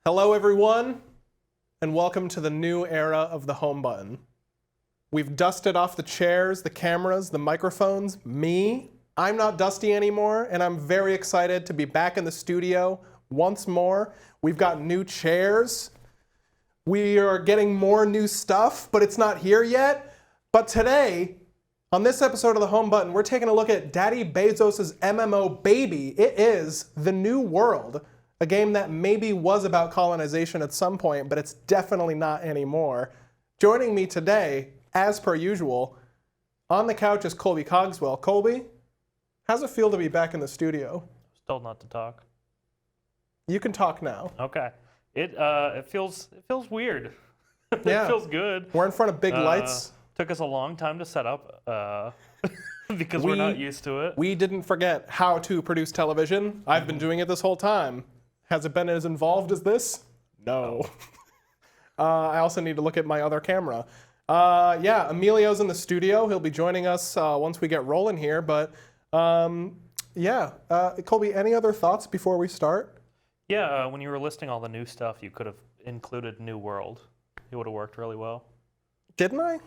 Hello everyone, and welcome to the new era of the home button. We've dusted off the chairs, the cameras, the microphones. I'm not dusty anymore, and I'm very excited to be back in the studio once more. We've got new chairs. We are getting more new stuff, but it's not here yet. But today, on this episode of the Home Button, we're taking a look at Daddy Bezos' MMO baby. It is The New World, a game that maybe was about colonization at some point, but it's definitely not anymore. Joining me today, as per usual, on the couch is Colby Cogswell. Colby, how's it feel to be back in the studio? Still not to talk. You can talk now. Okay. It feels weird. Yeah. It feels good. We're in front of big lights. Took us a long time to set up because we're not used to it. We didn't forget how to produce television. I've been doing it this whole time. Has it been as involved as this? No. I also need to look at my other camera. Yeah, Emilio's in the studio. He'll be joining us once we get rolling here. But yeah, Colby, any other thoughts before we start? Yeah, when you were listing all the new stuff, you could have included New World. It would have worked really well. Didn't I? You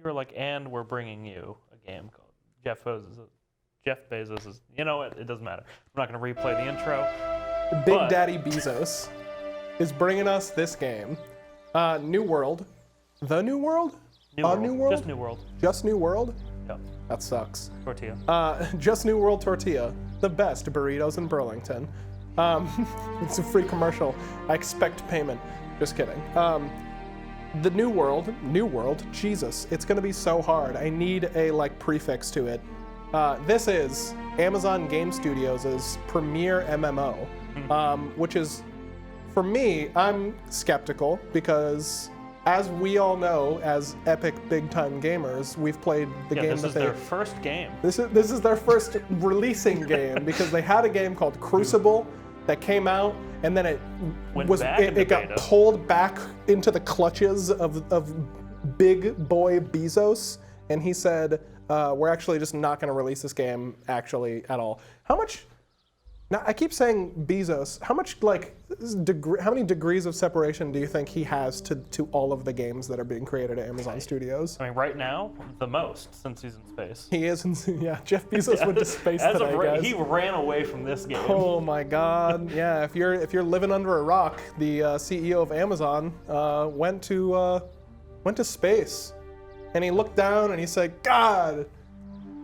were like, and we're bringing you a game called Jeff Bezos is, you know what? It doesn't matter. I'm not going to replay the intro. Big Daddy Bezos is bringing us this game. New World. The New World? New World. New World? Just New World. Just New World? Yep. That sucks. Tortilla. Just New World Tortilla. The best burritos in Burlington. It's a free commercial. I expect payment. Just kidding. The New World, Jesus, it's gonna be so hard. I need a prefix to it. This is Amazon Game Studios' premier MMO, which is, for me, I'm skeptical because, as we all know, as epic big-time gamers, we've played the game this that is their first game. This is their first releasing game because they had a game called Crucible that came out, and then it got pulled back into the clutches of big boy Bezos, and he said, we're actually just not going to release this game actually at all. How much? Now I keep saying Bezos. How much how many degrees of separation do you think he has to all of the games that are being created at Amazon Studios? I mean, right now, the most since he's in space. He is, yeah. Jeff Bezos went to space today, guys. He ran away from this game. Oh my God! Yeah, if you're living under a rock, the CEO of Amazon went to space, and he looked down and he said, "God,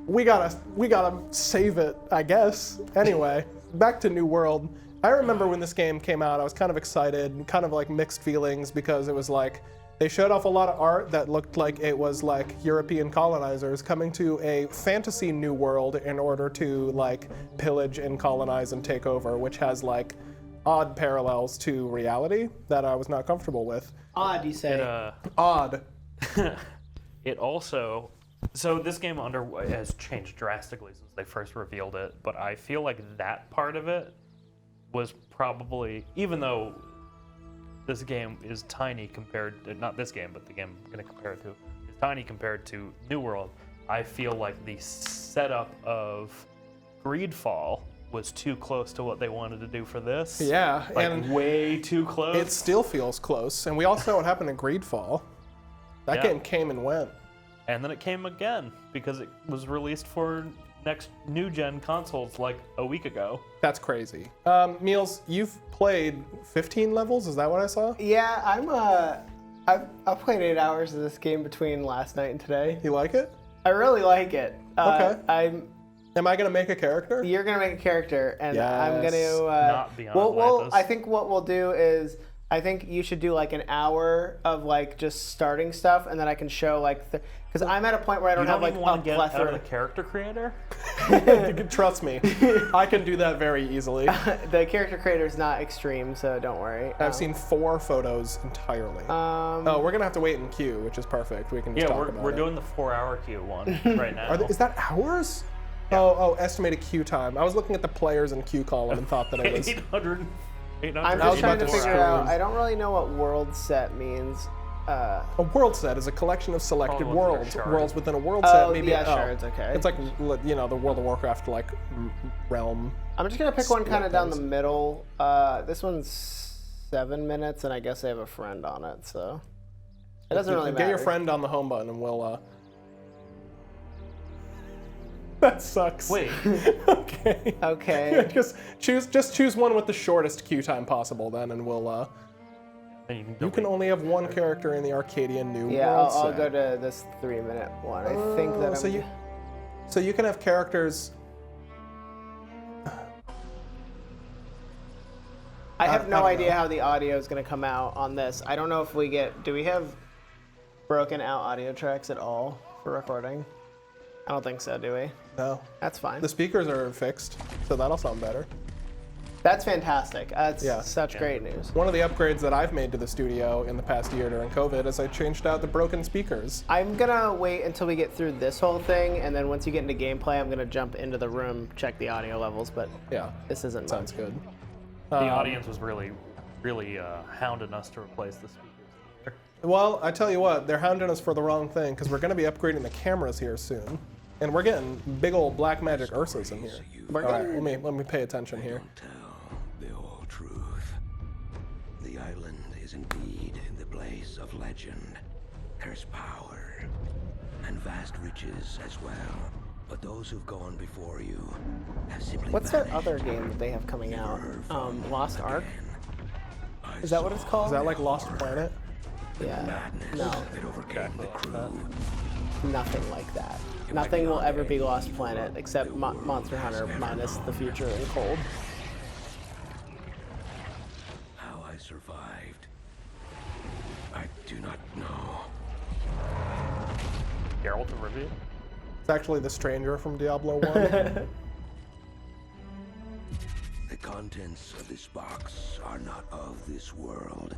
we gotta save it, I guess." Anyway, back to New World. I remember when this game came out, I was kind of excited, kind of mixed feelings because it was they showed off a lot of art that looked like it was European colonizers coming to a fantasy New World in order to pillage and colonize and take over, which has odd parallels to reality that I was not comfortable with. Odd, you say? Odd. It also, so this game has changed drastically since they first revealed it, but I feel like that part of it was probably, even though this game is tiny compared to, not this game, but the game I'm going to compare it to, is tiny compared to New World, I feel like the setup of Greedfall was too close to what they wanted to do for this. Yeah, and way too close. It still feels close, and we all saw what happened in Greedfall. That game came and went. And then it came again because it was released for next new gen consoles a week ago. That's crazy. Meals, you've played 15 levels, is that what I saw? Yeah, I've played 8 hours of this game between last night and today. You like it? I really like it. Okay. Am I gonna make a character? You're gonna make a character, and I'm gonna. Not beyond Atlantis. I think what we'll do is, I think you should do an hour of just starting stuff, and then I can show because I'm at a point where I don't have even want to get out of plethora. the character creator. Trust me, I can do that very easily. The character creator is not extreme, so don't worry. I've seen 4 photos entirely. We're gonna have to wait in queue, which is perfect. We can just talk about we're it. doing the 4-hour queue one right now. Is that hours? Yeah. Oh, estimated queue time. I was looking at the players in queue column and thought that it was 800. I'm just trying to figure out. I don't really know what world set means. A world set is a collection of selected worlds. Worlds within a world set. Maybe shards. Okay. It's the World of Warcraft realm. I'm just gonna pick one kind of down the middle. This one's 7 minutes, and I guess I have a friend on it, so it doesn't really matter. Get your friend on the home button, and we'll. That sucks. Wait. Okay. Okay. just choose one with the shortest queue time possible, then, and we'll. Then You can only have one character in the Arcadian New Yeah, World I'll set. go to this 3-minute one. I think that I'm... So you can have characters. I have no don't idea know. how the audio is going to come out on this. I don't know if we get... Do we have broken out audio tracks at all for recording? I don't think so, do we? No. That's fine. The speakers are fixed, so that'll sound better. That's fantastic. That's Yeah. such great news. One of the upgrades that I've made to the studio in the past year during COVID is I changed out the broken speakers. I'm going to wait until we get through this whole thing, and then once you get into gameplay, I'm going to jump into the room, check the audio levels, but Yeah, this isn't sounds much. good. The audience was really hounding us to replace the speakers. Well, I tell you what, they're hounding us for the wrong thing because we're going to be upgrading the cameras here soon, and we're getting big old black magic Ursas in here. We're All right, getting- let me pay attention here. Tell the whole truth. The island is indeed the place of legend. There's power and vast riches as well. But those who've gone before you have simply What's that vanished. other game that they have coming out? Never from Lost Ark? I Is that what it's saw called? Is that like Lost Planet? Yeah. madness No, that overcame the crew. nothing like that. Nothing will ever be Lost Planet except Monster Hunter minus the future and cold. How I survived, I do not know. Geralt of Rivia? It's actually the stranger from Diablo 1. The contents of this box are not of this world.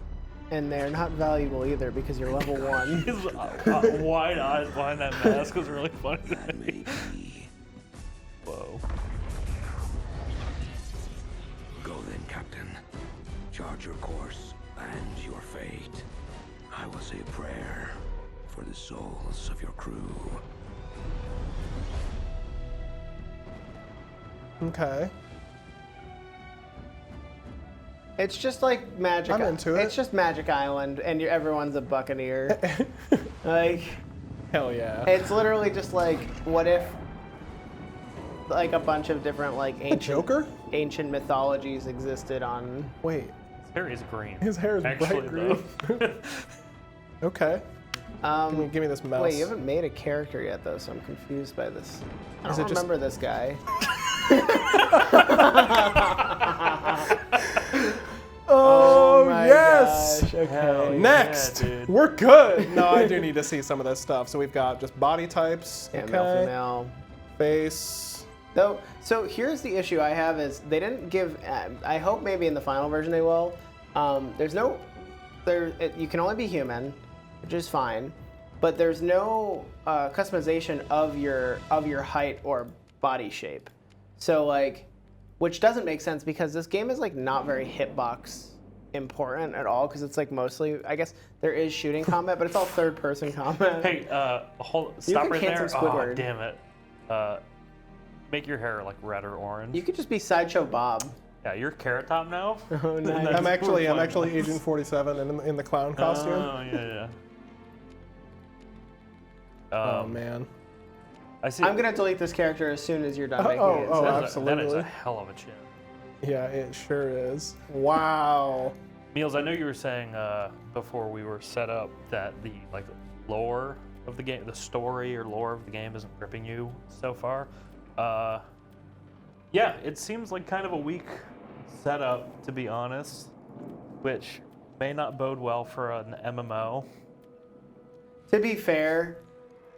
And they're not valuable either because you're level 1. His wide eyes behind that mask was really funny to That me. may be. Whoa. Go then, Captain. Charge your course and your fate. I will say a prayer for the souls of your crew. Okay. It's just like Magic. I'm into it. It's just Magic Island, and everyone's a buccaneer. Like, Hell yeah. it's literally just like, what if, like a bunch of different like Joker? ancient mythologies existed on. Wait, His hair is green. his hair is Actually, bright green. Okay. Give me this mouse. Wait, you haven't made a character yet though, so I'm confused by this. I Is don't it just- remember this guy. Oh, my yes! gosh, okay. Next! Yeah, dude. We're good! No, I do need to see some of this stuff. So we've got just body types. Yeah, okay. male, female. Face. Though, so here's the issue I have is they didn't give. I hope maybe in the final version they will. There's no, you can only be human, which is fine, but there's no customization of your height or body shape. So like, which doesn't make sense because this game is like not very hitbox important at all because it's like mostly, I guess there is shooting combat, but it's all third person combat. Hey, stop can right there. cancel Oh, Squidward. damn it. Make your hair like red or orange. You could just be Sideshow Bob. Yeah, you're Carrot Top now? Oh, nice. I'm actually fun. Agent 47 in the clown costume. Oh, yeah, yeah. Oh man. I see. I'm gonna delete this character as soon as you're done making oh, it. oh, so- That is absolutely. a hell of a chin. Yeah, it sure is. Wow. Meals, I know you were saying before we were set up that the lore of the game, the story or lore of the game isn't gripping you so far. Yeah, it seems like kind of a weak setup, to be honest, which may not bode well for an MMO. To be fair,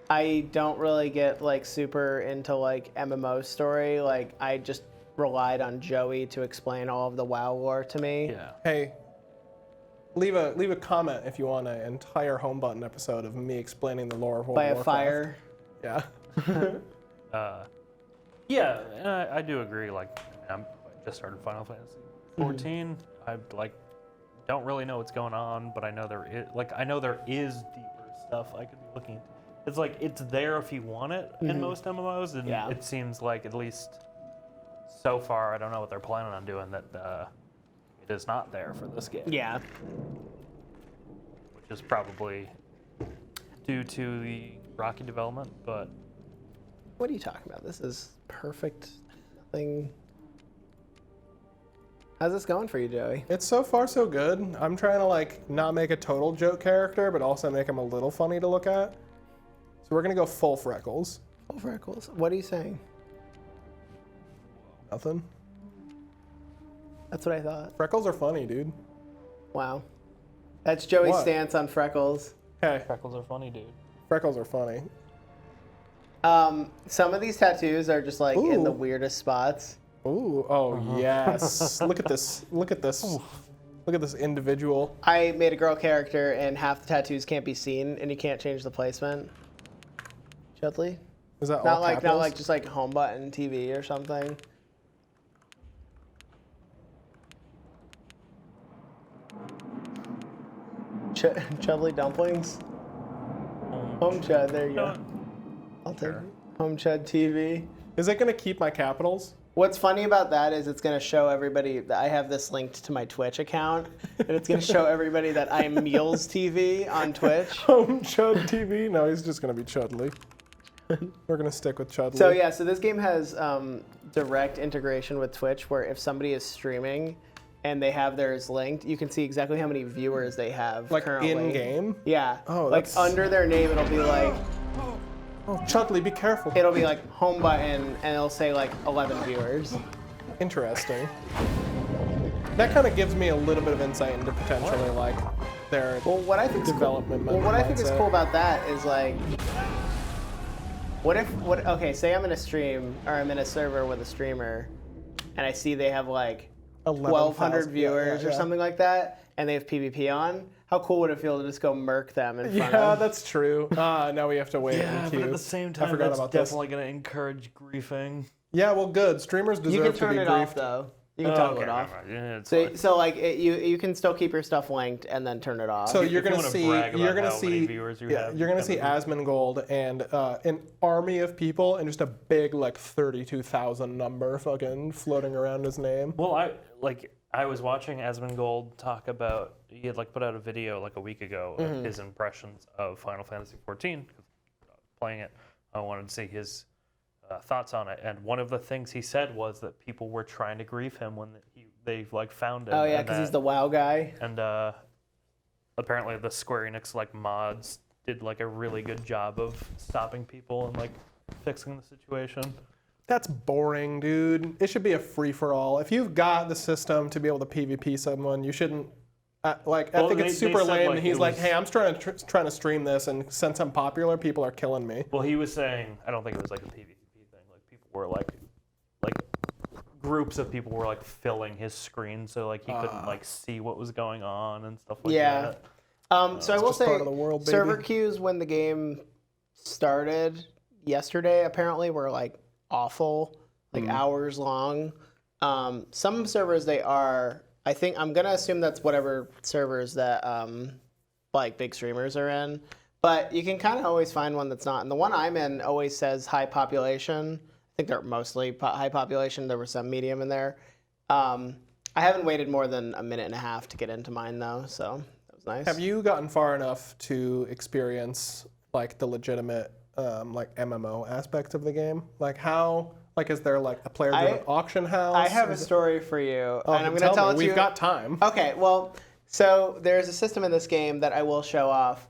I don't really get super into MMO story. Like I just relied on Joey to explain all of the WoW lore to me. Yeah. Hey, leave a comment if you want an entire home button episode of me explaining the lore of World By of a Warcraft. fire. Yeah. Yeah, I do agree. I just started Final Fantasy 14. I don't really know what's going on, but I know there is deeper stuff I could be looking into. It's it's there if you want it in most MMOs, and Yeah. it seems like at least so far I don't know what they're planning on doing. That it is not there for this game. Yeah. Which is probably due to the rocky development, but What are you talking about? This is perfect. Nothing. How's this going for you, Joey? It's so far so good. I'm trying to like not make a total joke character, but also make him a little funny to look at. So we're gonna go full Freckles. Oh, Freckles. What are you saying? Nothing. That's what I thought. Freckles are funny, dude. Wow. That's Joey's What? stance on Freckles. Hey, freckles are funny, dude. Freckles are funny. Some of these tattoos are just like in the Ooh. weirdest spots. Ooh, oh yes. Look at this. Look at this. Look at this individual. I made a girl character and half the tattoos can't be seen and you can't change the placement. Chudley? Is that all Not like capitals? just like home button TV or something. Chudley dumplings. Home Chud, there you go. I'll take it. Home Chud TV. Is it gonna keep my capitals? What's funny about that is it's going to show everybody that I have this linked to my Twitch account, and it's going to show everybody that I'm Meals TV on Twitch. Home Chud TV? No, he's just gonna be Chudley. We're gonna stick with Chudley. So yeah, so this game has direct integration with Twitch, where if somebody is streaming and they have theirs linked, you can see exactly how many viewers they have like currently. in game. Yeah. Oh, like that's- under their name, it'll be like Oh, Chudley, be careful. home button, and it'll say like 11 viewers. Interesting. That kind of gives me a little bit of insight into potentially like their Well, what I think development. Well, what I think is mindset. cool about that is like, okay, say I'm in a stream or I'm in a server with a streamer, and I see they have like 1,200 viewers or something like that, and they have PvP on. How cool would it feel to just go murk them in front Yeah, of? that's true. Now we have to wait in Yeah, queue. but at the same I time, forgot that's about this. definitely going to encourage griefing. Yeah, well, good. Streamers deserve You can to turn be it griefed. off though. You can toggle it off. Yeah, it's So, fine. so like you can still keep your stuff linked and then turn it off. So If you're you gonna wanna see, brag you're about gonna how many see, viewers you yeah, have, you're gonna you see can- Asmongold and an army of people and just a big like 32,000 number fucking floating around his name. Well, I was watching Asmongold talk about, he had like put out a video like a week ago of his impressions of Final Fantasy XIV. Playing it, I wanted to see his thoughts on it, and one of the things he said was that people were trying to grief him when they like found him. Oh yeah, and because he's that- the WoW guy. And apparently the Square Enix like mods did like a really good job of stopping people and like fixing the situation. That's boring, dude. It should be a free for all. If you've got the system to be able to PvP someone, you shouldn't. I Well, think it's they super said, lame. like, and he's it like, was- "Hey, I'm trying to stream this, and since I'm popular, people are killing me." Well, he was saying, I don't think it was like a PvP thing. Like people were like groups of people were like filling his screen, so like he couldn't like see what was going on and stuff like Yeah. that. So I will just say, part of the world, server baby. queues when the game started yesterday apparently were like awful, like hours long. Some servers they are. I think I'm gonna assume that's whatever servers that like big streamers are in. But you can kind of always find one that's not. And the one I'm in always says high population. I think they're mostly high population. There was some medium in there. I haven't waited more than a minute and a half to get into mine though, so that was nice. Have you gotten far enough to experience like the legitimate like MMO aspect of the game? Like how? Like is there like a player-driven auction house? I have a Is it- story for you, Oh, and I'm then going to tell me. it to We've you. got time. Okay, well, so there's a system in this game that I will show off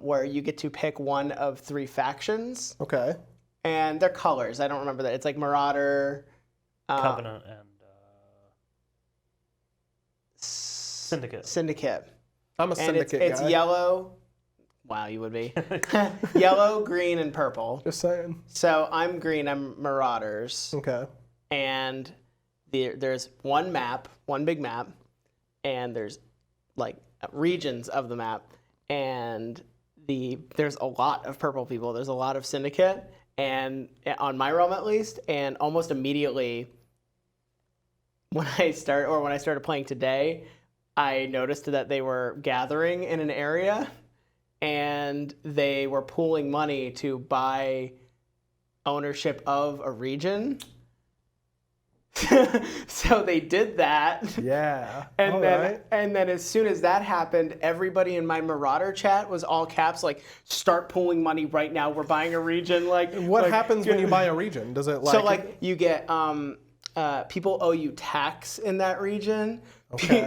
where you get to pick one of 3 factions, Okay. and they're colors. I don't remember that. It's like Marauder, Covenant and Syndicate. Syndicate. I'm a And syndicate it's guy. yellow. Wow, you would be. Yellow, green, and purple. Just saying. So I'm green, I'm Marauders. Okay. And there's one map, one big map, and there's like regions of the map, and there's a lot of purple people. There's a lot of Syndicate, and on my realm at least, and almost immediately when I started playing today, I noticed that they were gathering in an area, and they were pooling money to buy ownership of a region. So they did that. Yeah. And All then, right. and then as soon as that happened, everybody in my Marauder chat was all caps, like, start pooling money right now. We're buying a region. Like, What like, happens when you buy a region? Does it like? So like you get people owe you tax in that region. Okay.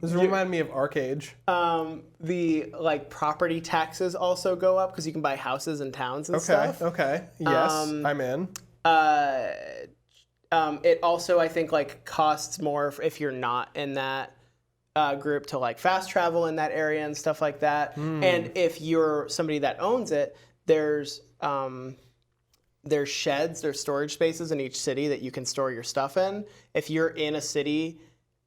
This You- reminds me of Arcade. the like property taxes also go up because you can buy houses in towns and Okay. stuff. Okay. Yes, I'm in. It also, I think, like costs more if you're not in that group to like fast travel in that area and stuff like that. And if you're somebody that owns it, there's sheds, there's storage spaces in each city that you can store your stuff in. If you're in a city,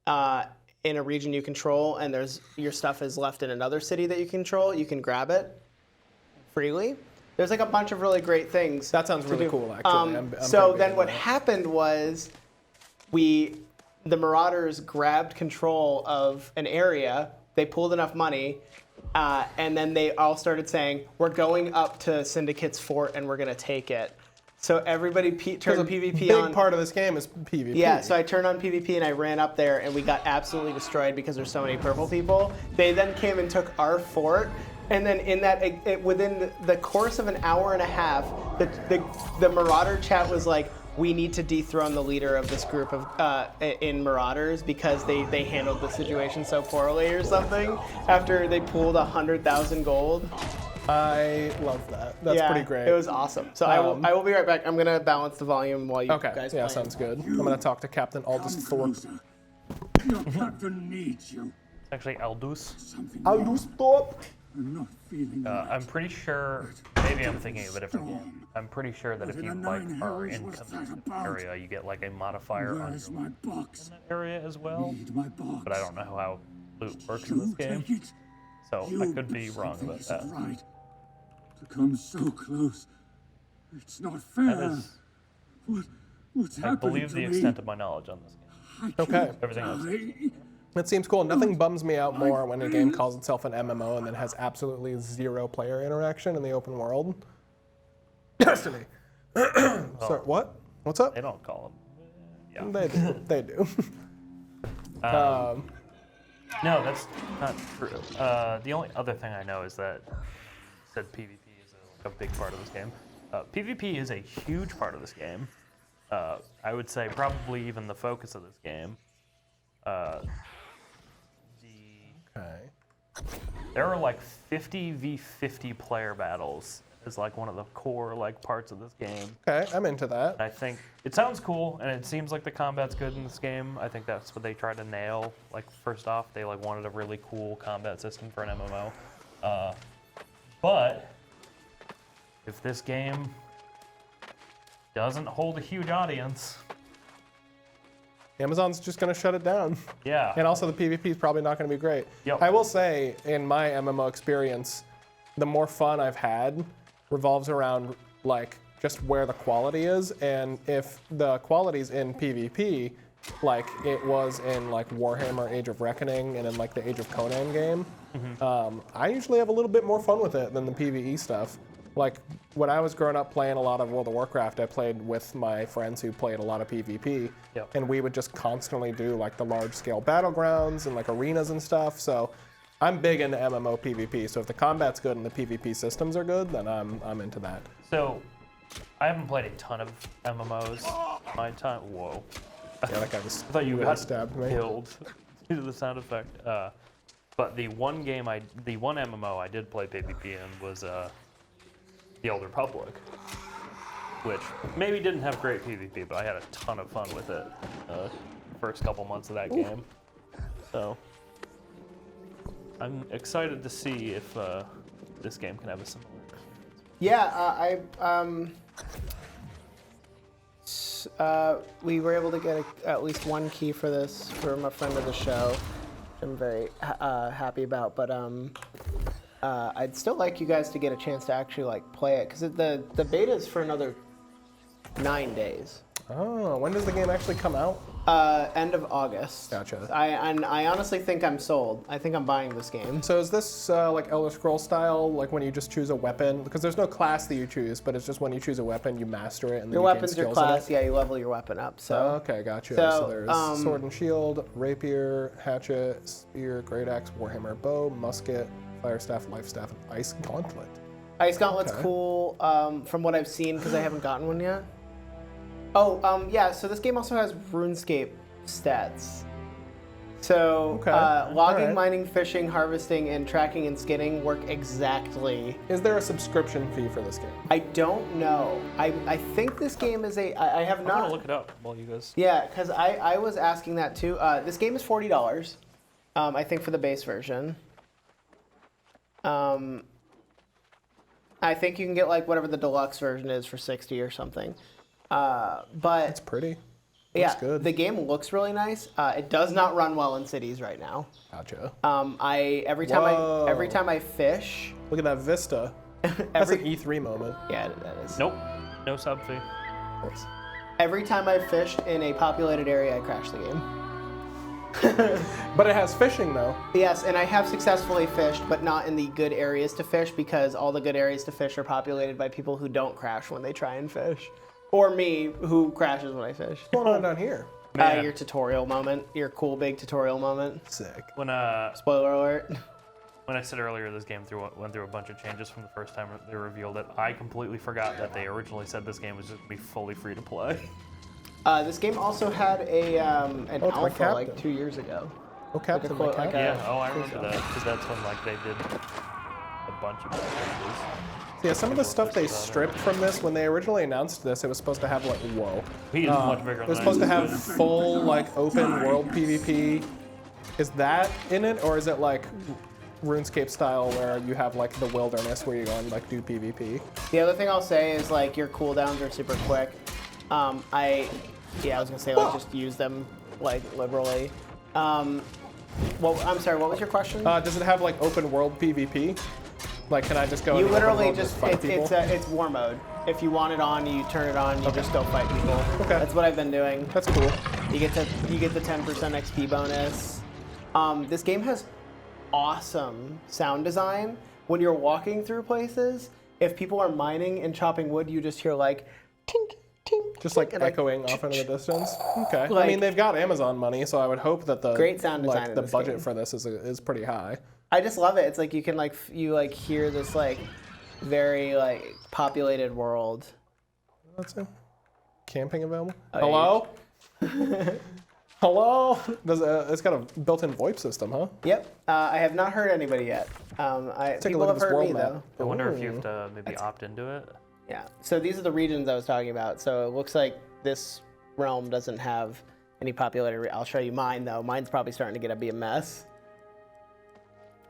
in a region you control, and there's your stuff is left in another city that you control, you can grab it freely. There's like a bunch of really great things. That sounds to really do. cool, actually. I'm So pretty big then into what that. happened was the Marauders grabbed control of an area. They pulled enough money, and then they all started saying, "We're going up to Syndicate's fort and we're gonna take it." So everybody turned a PvP big on. part of this game is PvP. Yeah, so I turned on PvP and I ran up there and we got absolutely destroyed because there's so many purple people. They then came and took our fort, and then in that within the course of an hour and a half, the Marauder chat was like, "We need to dethrone the leader of this group of in Marauders because they handled the situation so poorly or something." After they pulled 100,000 gold. I love that. That's Yeah, pretty great. It was awesome. So I will be right back. I'm gonna balance the volume while you Okay. guys Yeah, play. sounds good. I'm gonna talk to Captain Aldous Thorpe. Closer. Your captain needs you. It's actually Aldous. Something Aldous Thorpe. I'm not feeling right. I'm pretty sure, maybe I'm thinking of a different game. I'm pretty sure that if you like are in an area, you get like a modifier on Where's my box? that area as well. Need my box. But I don't know how loot works in this You game, take it. so You I could be did wrong something about isn't that. Right. To come so close. It's not That fair. is, What's I happening believe, to the me? extent of my knowledge on this game. I Okay. can't Everything else. die. It seems cool. Nothing bums me out more when a game calls itself an MMO and then has absolutely zero player interaction in the open world. Destiny. Sorry, what? What's up? They don't call them. They do. They do. No, that's not true. The only other thing I know is that you said PvP is a big part of this game. PvP is a huge part of this game. I would say probably even the focus of this game. Okay. There are like 50v50 player battles is like one of the core like parts of this game. Okay, I'm into that. I think it sounds cool, and it seems like the combat's good in this game. I think that's what they tried to nail. Like first off, they like wanted a really cool combat system for an MMO. But if this game doesn't hold a huge audience, Amazon's just gonna shut it down. yeah, And also the PvP is probably not gonna be great. Yep. I will say, in my MMO experience, the more fun I've had revolves around like just where the quality is, and if the quality's in PvP, like it was in like Warhammer Age of Reckoning and in like the Age of Conan game, I usually have a little bit more fun with it than the PvE stuff. Like when I was growing up playing a lot of World of Warcraft, I played with my friends who played a lot of PvP, Yep. and we would just constantly do like the large scale battlegrounds and like arenas and stuff. So I'm big into MMO PvP. So if the combat's good and the PvP systems are good, then I'm into that. So I haven't played a ton of MMOs in my time. Whoa. Yeah, that guy just I thought you really got stabbed me. killed due to the sound effect. But the one MMO I did play PvP in was The Old Republic, which maybe didn't have great PvP, but I had a ton of fun with it first couple months of that game. So I'm excited to see if this game can have a similar experience. Yeah, we were able to get at least one key for this from a friend of the show, which I'm very happy about. But I'd still like you guys to get a chance to actually like play it, because the beta is for another 9 days. Oh, when does the game actually come out? End of August. Gotcha. I honestly think I'm sold. I think I'm buying this game. So is this like Elder Scrolls style, like when you just choose a weapon? Because there's no class that you choose, but it's just when you choose a weapon, you master it and then Your you gain weapon's your skills in it? class. Yeah, you level your weapon up. So Okay, gotcha. So, So there's sword and shield, rapier, hatchet, spear, great axe, warhammer, bow, musket, fire staff, life staff, and ice gauntlet. Ice Gauntlet's Okay. cool from what I've seen because I haven't gotten one yet. Oh, yeah. So this game also has RuneScape stats. So Okay, logging, alright. mining, fishing, harvesting, and tracking and skinning work exactly. Is there a subscription fee for this game? I don't know. I think this game is I have I'm not. gonna look it up while you guys. Yeah, because I was asking that too. This game is $40, I think, for the base version. I think you can get like whatever the deluxe version is for 60 or something. But It's pretty. yeah, Looks good. the game looks really nice. It does not run well in cities right now. Gotcha. Every Whoa. time I fish, Look at that vista. That's an E3 moment. yeah, that is. Nope. No sub fee. Every time I fished in a populated area, I crash the game. But it has fishing though. Yes, and I have successfully fished, but not in the good areas to fish because all the good areas to fish are populated by people who don't crash when they try and fish. Or me, who crashes when I fish. What's going on down here? Man. Your tutorial moment, your cool big tutorial moment. Sick. When Spoiler alert. when I said earlier this game went through a bunch of changes from the first time they revealed it, I completely forgot that they originally said this game was just gonna be fully free to play. This game also had an it's my alpha like captain. 2 years ago. Oh, Captain, my quote, Captain. Yeah, oh, I remember that because that's when like they did a bunch of changes. Yeah, some of the stuff they stripped from this when they originally announced this, it was supposed to have like whoa. He is much bigger It was than I supposed to am. have full like open world PvP. Is that in it, or is it like RuneScape style where you have like the wilderness where you go and like do PvP? The other thing I'll say is like your cooldowns are super quick. I was gonna say like just use them like liberally. Well, I'm sorry. What was your question? Does it have like open world PvP? Like, can I just go? You in the open literally world and just fight people? it's war mode. If you want it on, you turn it on. You just go fight people. Okay. That's what I've been doing. That's cool. You get the 10% XP bonus. This game has awesome sound design. When you're walking through places, if people are mining and chopping wood, you just hear like tink tink. Just like tink, and, echoing off into the distance. Okay. I Like- mean, they've got Amazon money, so I would hope that the Great sound design like in the this budget game. for this is pretty high. I just love it. It's like you can like you hear this like very like populated world. Let's see. Camping available. Oh, Hello. Hello. It's got a built-in VoIP system, huh? Yep. I have not heard anybody yet. Take a People look at have this heard world me map. though. I wonder if you have to maybe opt into it. Yeah. So these are the regions I was talking about. So it looks like this realm doesn't have any populated. I'll show you mine though. Mine's probably starting to be a mess.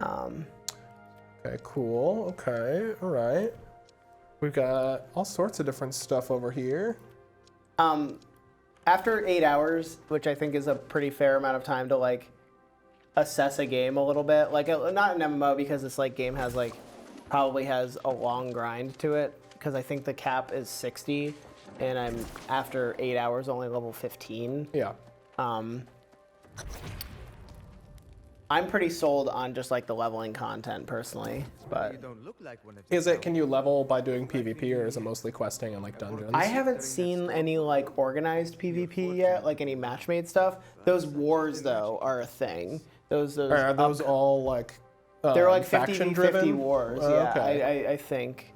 Okay, cool. Okay, all right. We've got all sorts of different stuff over here. After 8 hours, which I think is a pretty fair amount of time to like assess a game a little bit, like not an MMO because this like game has like probably has a long grind to it because I think the cap is 60 and I'm after 8 hours only level 15. Yeah. I'm pretty sold on just like the leveling content personally, but Is it? Can you level by doing PvP, or is it mostly questing and like dungeons? I haven't seen any like organized PvP yet, like any match-made stuff. Those wars though are a thing. Those Are those all like? they're like 50v50 faction-driven? wars. Oh, Yeah, okay. I think.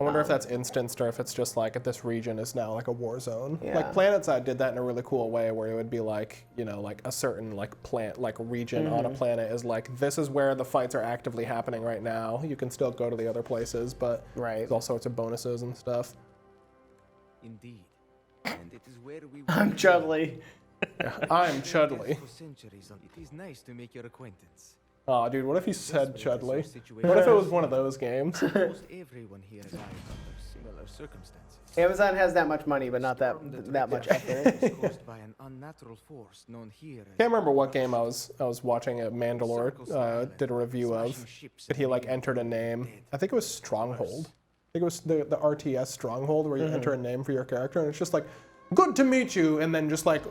I wonder if that's instanced or if it's just like this region is now like a war zone. Yeah. Like PlanetSide did that in a really cool way where it would be like, you know, like a certain like region on a planet is like, this is where the fights are actively happening right now. You can still go to the other places, but Right. there's all sorts of bonuses and stuff. Indeed. And it is where we I'm Chudley. I'm Chudley. For centuries. It is nice to make your acquaintance. Oh, dude, what if you said Chudley? situation. What if it was one of those games? Almost everyone here is alive under similar circumstances. Amazon has that much money, but not that much effort. It's caused by an unnatural force known here as Can't remember what game I was watching at Mandalore did a review of, but he like entered a name. I think it was Stronghold. I think it was the RTS Stronghold where you enter a name for your character, and it's just like good to meet you, and then just like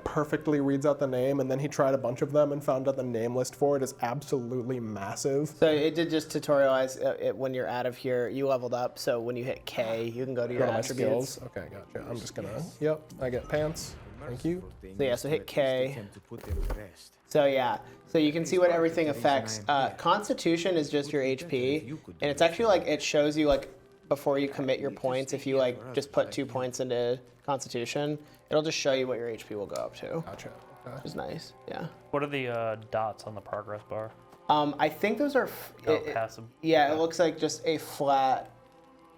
perfectly reads out the name, and then he tried a bunch of them and found out the name list for it is absolutely massive. So it did just tutorialize it when you're out of here. You leveled up, so when you hit K, you can go to your Go to my attributes. skills. Okay, gotcha. I'm just gonna. Yep, I get pants. Thank you. So yeah, so hit K. So yeah, so you can see what everything affects. Constitution is just your HP, and it's actually like it shows you like before you commit your points. If you like just put 2 points into Constitution, it'll just show you what your HP will go up to. Gotcha. Okay. Which is nice. Yeah. What are the dots on the progress bar? I think those are. Passive. Yeah, it looks like just a flat.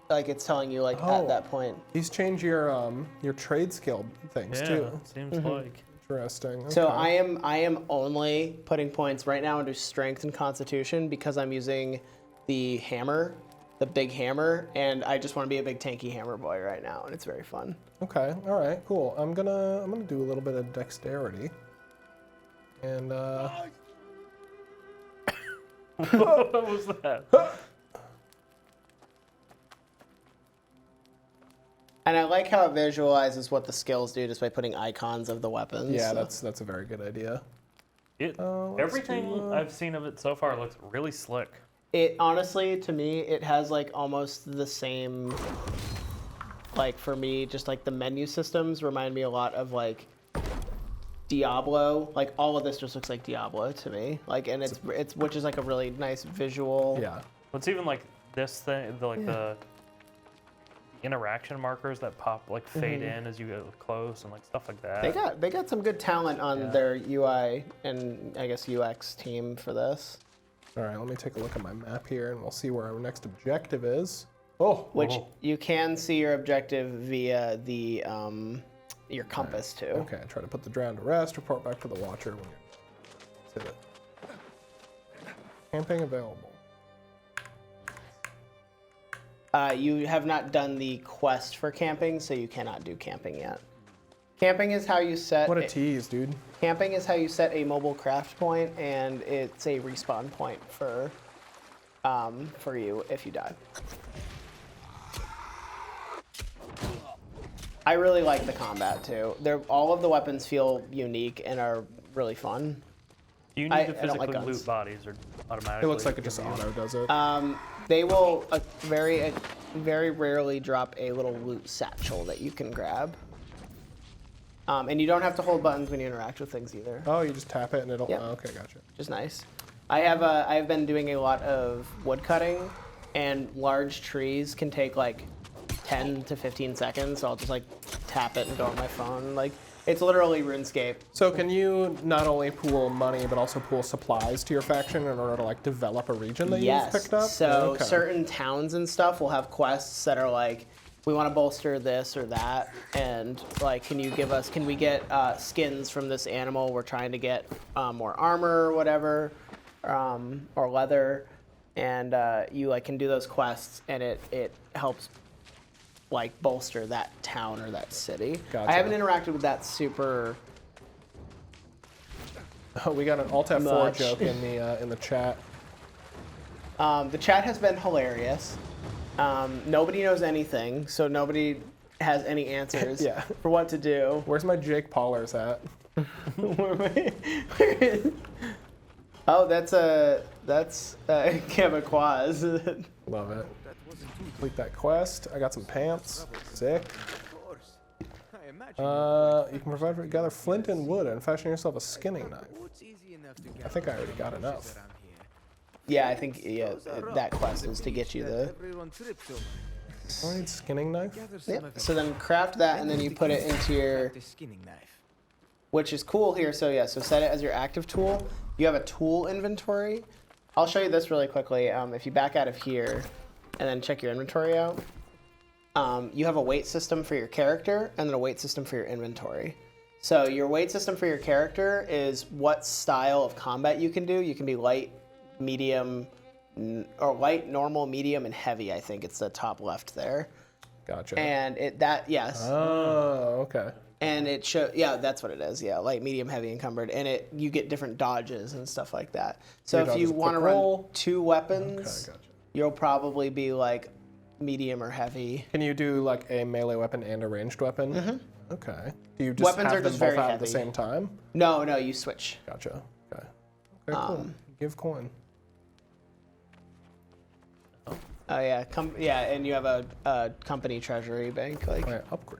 Like it's telling you like Oh. at that point. These change your trade skill things Yeah, too. seems like. Interesting. So okay. I am only putting points right now into Strength and Constitution because I'm using the hammer, the big hammer, and I just want to be a big tanky hammer boy right now, and it's very fun. Okay. All right. Cool. I'm gonna do a little bit of dexterity. And What was that? And I like how it visualizes what the skills do just by putting icons of the weapons. yeah, so. that's a very good idea. It, let's everything do, I've seen of it so far looks really slick. It honestly, to me, it has like almost the same. Like for me, just like the menu systems remind me a lot of like Diablo. Like all of this just looks like Diablo to me. Like, and it's which is like a really nice visual. Yeah. It's even like this thing, the interaction markers that pop like fade in as you get close and like stuff like that. They got some good talent on their UI and I guess UX team for this. All right. Let me take a look at my map here, and we'll see where our next objective is. Oh. Which you can see your objective via the your compass too. Okay. Try to put the drown to rest. Report back to the watcher when you're. Let's hit it. Camping available. You have not done the quest for camping, so you cannot do camping yet. Camping is how you set. What a tease, dude. Camping is how you set a mobile craft point, and it's a respawn point for you if you die. I really like the combat too. All of the weapons feel unique and are really fun. Do you I need to don't like physically guns. loot bodies or automatically? It looks like it just auto does it. They will very rarely drop a little loot satchel that you can grab. And you don't have to hold buttons when you interact with things either. Oh, you just tap it and it'll. Yep. Oh, okay, gotcha. Which is nice. I've been doing a lot of wood cutting, and large trees can take like 10 to 15 seconds. So I'll just like tap it and go on my phone. Like it's literally RuneScape. So can you not only pool money but also pool supplies to your faction in order to like develop a region that Yes. you've picked up? So Okay. certain towns and stuff will have quests that are like, we want to bolster this or that, and like, can we get skins from this animal? We're trying to get more armor or whatever, or leather, and you like can do those quests, and it helps like bolster that town or that city. Gotcha. I haven't interacted with that super. Oh, we got an Alt F4 Much. joke in the chat. The chat has been hilarious. Nobody knows anything, so nobody has any answers Yeah. for what to do. Where's my Jake Paulers at? Oh, that's Quebecois. Love it. Complete that quest. I got some pants. Sick. I imagine You can gather flint and wood and fashion yourself a skinning knife. it's easy enough to I think I already got enough. around here. Yeah, I think that quest is to get you the. Everyone trips over. Do I need skinning knife? Gather some Yep. of it. So then craft that, and then you put it into your, The skinning knife. which is cool here. So yeah, so set it as your active tool. You have a tool inventory. I'll show you this really quickly. If you back out of here, and then check your inventory out, you have a weight system for your character, and then a weight system for your inventory. So your weight system for your character is what style of combat you can do. You can be light, medium, or light, normal, medium, and heavy. I think it's the top left there. Gotcha. And yes. Oh, okay. And it that's what it is. Yeah, light, medium, heavy, encumbered, and you get different dodges and stuff like that. So Your if dodge you is a want to quick run roll. 2 weapons, Okay, gotcha. you'll probably be like medium or heavy. Can you do like a melee weapon and a ranged weapon? Okay. Do you just Weapons have are them just both very out at the heavy. same time? No, you switch. Gotcha. Okay. Okay, cool. Give coin. Oh yeah, yeah, and you have a company treasury bank. Like, Okay, upgrade.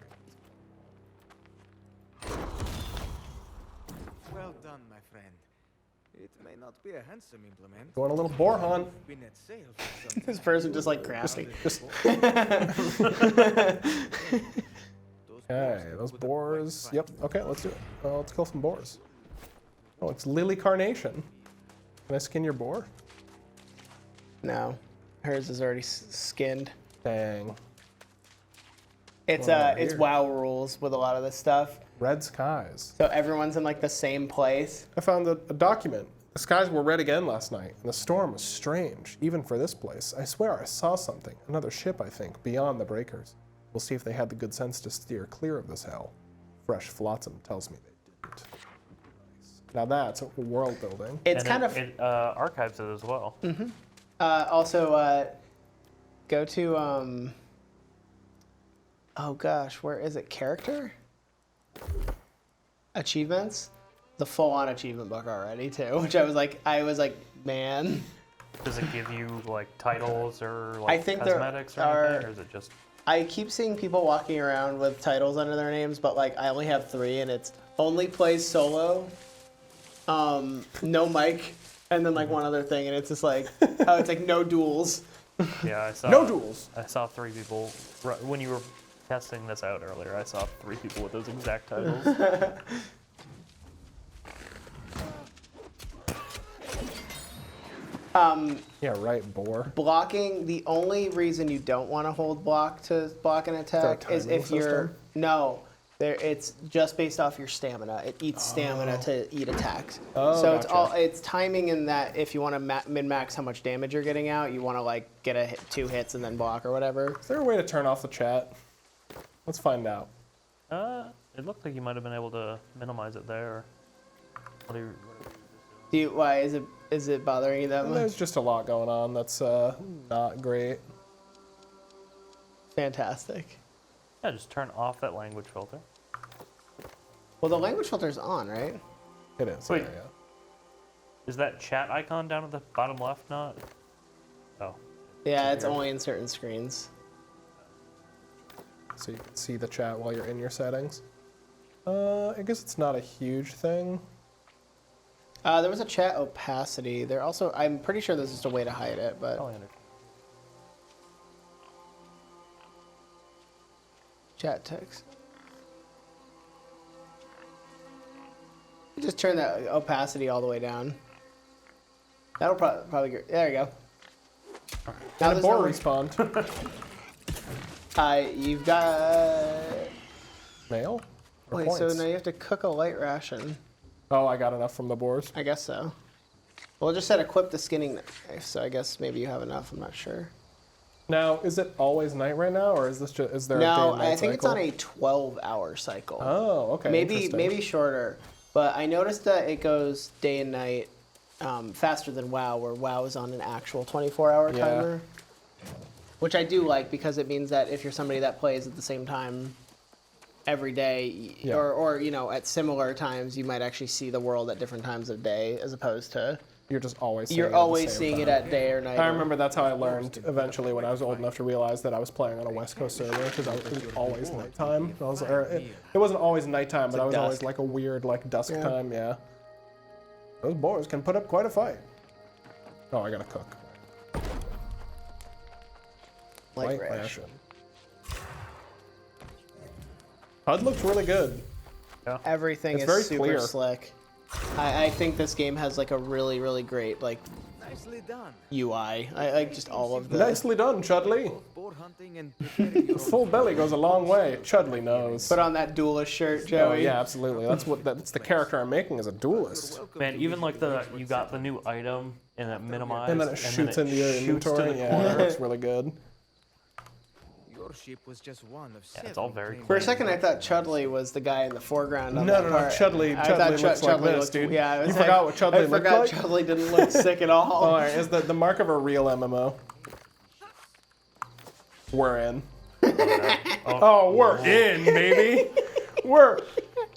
Well done, my friend. It may not be a handsome implement. Going a little boar hunt. Been at sale for some this person just like crafting. Just okay. Those boars. Yep. Okay, let's do it. Let's kill some boars. Oh, it's Lily Carnation. Can I skin your boar? No, hers is already skinned. Dang. It's Well, it's here. WoW rules with a lot of this stuff. Red skies. So everyone's in like the same place. I found a document. The skies were red again last night, and the storm was strange, even for this place. I swear I saw something. Another ship, I think, beyond the breakers. We'll see if they had the good sense to steer clear of this hell. Fresh Flotsam tells me they didn't. Nice. Now that's world building. It's And kind it archives it as well. also go to oh gosh, where is it? Character? Achievements? The full-on achievement book already too, which I was like, man. Does it give you like titles or I like think there cosmetics or are- anything, or is it just? I keep seeing people walking around with titles under their names, but like I only have 3, and it's only plays solo, no mic, and then like one other thing, and it's just like, oh, it's like no duels. Yeah, I saw. No duels. I saw 3 people when you were testing this out earlier. I saw 3 people with those exact titles. Yeah, right, boar. Blocking, the only reason you don't want to hold block to block an attack is timing if you're system? no, there it's just based off your stamina. It eats stamina to eat attacks. Oh, so it's gotcha. it's timing in that if you want to min max how much damage you're getting out, you want to like get a 2 hits and then block or whatever. Is there a way to turn off the chat? Let's find out. It looked like you might have been able to minimize it there. What do you, Why is it bothering you that much? There's just a lot going on that's not great. Fantastic. yeah, just turn off that language filter. Well, the language filter's on, right? It is. Wait. Yeah. Is that chat icon down at the bottom left not? Oh. Yeah, it's only in certain screens. So you can see the chat while you're in your settings. I guess it's not a huge thing. There was a chat opacity. There also, I'm pretty sure there's just a way to hide it, but Probably under. chat text. Just turn that opacity all the way down. That'll probably get, there you go. Now And a there's boar no- respawned. You've got. Mail? Or Wait, points? so now you have to cook a light ration. Oh, I got enough from the boars. I guess so. Well, it just said equip the skinning knife, so I guess maybe you have enough. I'm not sure. Now, is it always night right now, or is this just is there a day No, and night I think it's on cycle? a 12-hour cycle. Oh, okay. maybe interesting. shorter, but I noticed that it goes day and night faster than WoW, where WoW is on an actual 24-hour Yeah. timer, which I do like because it means that if you're somebody that plays at the same time every day, Yeah. or you know at similar times, you might actually see the world at different times of day, as opposed to You're just always. seeing it you're at the always same seeing it time. at day or night. I or- remember that's how I learned eventually when I was old enough to realize that I was playing on a West Coast server because it was always nighttime. I was, it wasn't always nighttime, but I was always dusk. like a weird like dusk Yeah. time. Yeah. Those boars can put up quite a fight. Oh, I gotta cook. Light Light ration. ration. HUD looks really good. Everything It's is very super clear. slick. I think this game has like a really, really great like Nicely done. UI. I like just all of the. Nicely done, Chudley. Boar hunting and preparing your Full belly goes a long way. Chudley knows. Put on that duelist shirt, Oh Joey. yeah, absolutely. That's the character I'm making as a duelist. Man, even like you got the new item and it minimized, And then it shoots into your shoots to inventory. the Yeah, corner. that's really good. Your ship was just one of Yeah, it's all seven very claimed For a second, I thought Chudley was the guy in the foreground. On No, that no, no. part. Chudley I thought looks like Chudley this, looked- dude. Yeah, I was You like- forgot what Chudley I looked forgot like? Chudley didn't look sick at all. All right, is the mark of a real MMO. We're in. Oh, we're in, baby. We're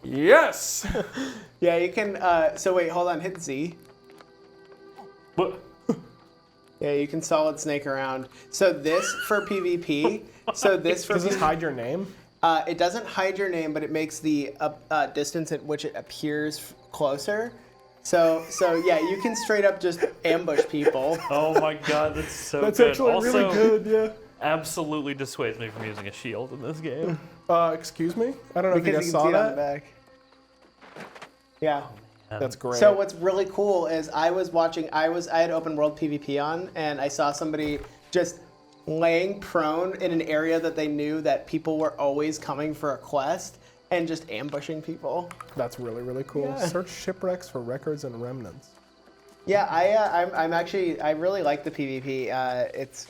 yes. Yeah, you can. So wait, hold on. Hit Z. What? Yeah, you can solid snake around. So this for PvP. So this for Does this hide your name? It doesn't hide your name, but it makes the distance at which it appears closer. So yeah, you can straight up just ambush people. Oh my god, that's so That's good. actually Also, really good. Yeah. absolutely dissuades me from using a shield in this game. Excuse me. I don't know if you Because guys you can saw see it on the that. back. Yeah. That's great. So what's really cool is I had open world PvP on, and I saw somebody just laying prone in an area that they knew that people were always coming for a quest and just ambushing people. That's really, really cool. Yeah. Search shipwrecks for records and remnants. Yeah, I really like the PvP. It's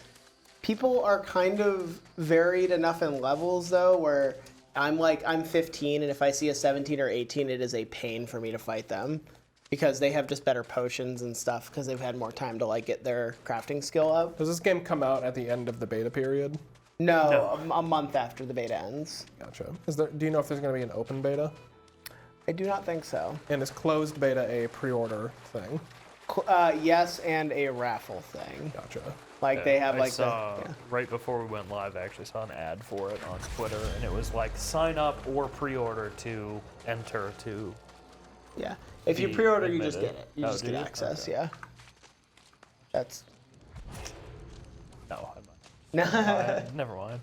people are kind of varied enough in levels though, where I'm 15, and if I see a 17 or 18, it is a pain for me to fight them because they have just better potions and stuff because they've had more time to like get their crafting skill up. Does this game come out at the end of the beta period? No, a month after the beta ends. Gotcha. Do you know if there's going to be an open beta? I do not think so. And is closed beta a pre-order thing? Yes, and a raffle thing. Gotcha. Like they have I like saw, the. Yeah. right before we went live, I actually saw an ad for it on Twitter, and it was like sign up or pre-order to enter to. Yeah. If you be pre-order, you just admitted. get it. You Oh, just do get you? access. Okay. Yeah. That's. No, No. never mind.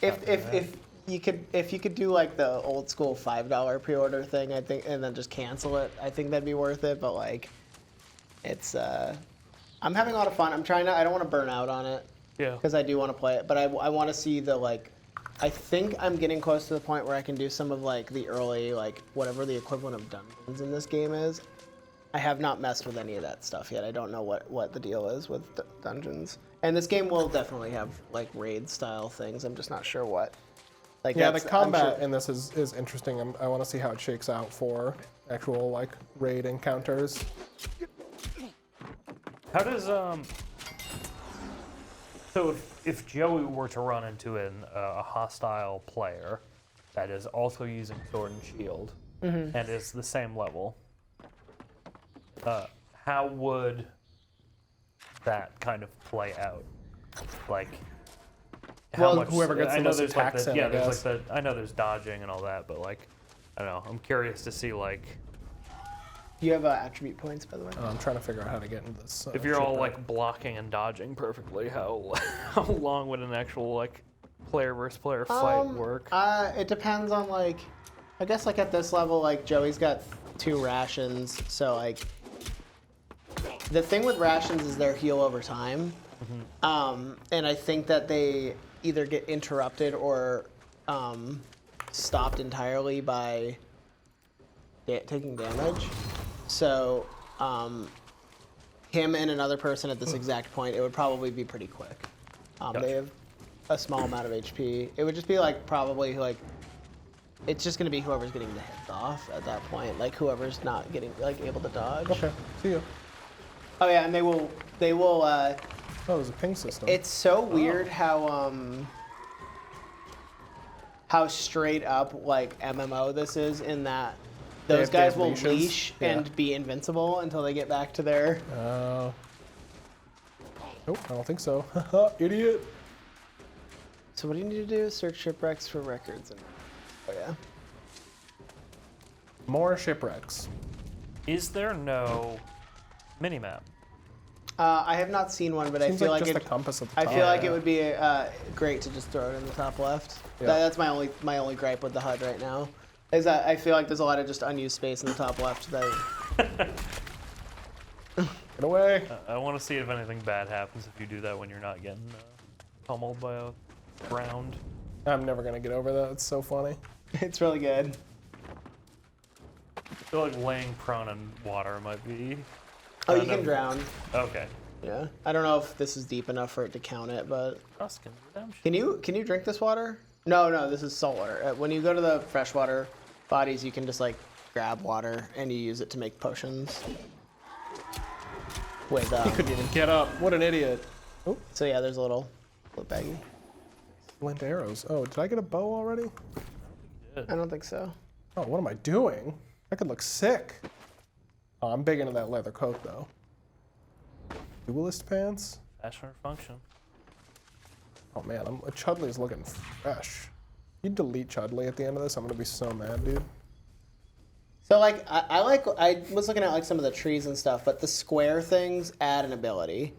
If you could do like the old school $5 pre-order thing, I think, and then just cancel it, I think that'd be worth it. But like, it's I'm having a lot of fun. I don't want to burn out on it Yeah. because I do want to play it, but I want to see the like. I think I'm getting close to the point where I can do some of like the early like whatever the equivalent of dungeons in this game is. I have not messed with any of that stuff yet. I don't know what the deal is with dungeons. And this game will definitely have like raid style things. I'm just not sure what. Like Yeah, the I'm combat sure- in this is interesting. I want to see how it shakes out for actual like raid encounters. How does so if Joey were to run into a hostile player that is also using sword and shield and is the same level, how would that kind of play out? Like, how Well, much? whoever gets the I know most there's attacks like in, the, I yeah, guess. there's like the I know there's dodging and all that, but like, I don't know. I'm curious to see like You have attribute points, by the way. I'm trying to figure out how to get into this. if you're all shipwreck. like blocking and dodging perfectly, how long would an actual like player versus player fight work? It depends on like, I guess like at this level, like Joey's got 2 rations, so like. The thing with rations is they're heal over time, and I think that they either get interrupted or stopped entirely by taking damage. So him and another person at this exact point, it would probably be pretty quick. They have a small amount of HP. It would just be like probably like it's just gonna be whoever's getting the hits off at that point, like whoever's not getting like able to dodge. Okay, see you. Oh yeah, and they will. Oh, there's a ping system. It's so weird how straight up like MMO this is in that those have guys dead will leashes. leash Yeah. and be invincible until they get back to their. Nope, I don't think so. Idiot. So what do you need to do? Search shipwrecks for records and. Oh yeah. More shipwrecks. Is there no minimap? I have not seen one, but Seems I feel like like just it. the compass at the I top. feel like it would be great to just throw it in the top left. Yeah. That's my only gripe with the HUD right now, is that I feel like there's a lot of just unused space in the top left that. Get away. I want to see if anything bad happens if you do that when you're not getting pummeled by a round. I'm never gonna get over that. It's so funny. It's really good. I feel like laying prone in water might be. Oh, you kind can of- drown. Okay. Yeah. I don't know if this is deep enough for it to count it, but Tuscan Redemption. can you drink this water? No, this is salt water. When you go to the freshwater bodies, you can just like grab water and you use it to make potions. With He couldn't even get up. What an idiot. so yeah, there's a little baggie. Flint arrows. Oh, did I get a bow already? I don't think so. Oh, what am I doing? I could look sick. Oh, I'm big into that leather coat, though. Duelist pants? Fashion or function. Oh, man, Chudley's looking fresh. You delete Chudley at the end of this, I'm going to be so mad, dude. So like I was looking at like some of the trees and stuff, but the square things add an ability,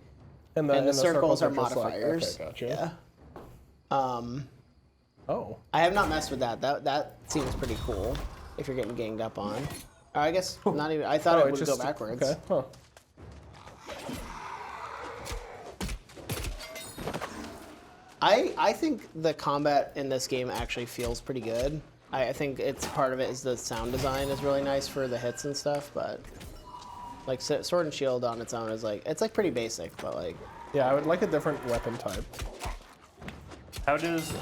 and the circles are just modifiers. Like, okay, gotcha. Yeah. Oh. I have not messed with that. That seems pretty cool if you're getting ganged up on. Or I guess not even. I thought it would go backwards. Okay. Huh. I think the combat in this game actually feels pretty good. I think it's part of it is the sound design is really nice for the hits and stuff, but like Sword and Shield on its own is like it's like pretty basic, but like Yeah, I would like a different weapon type. How does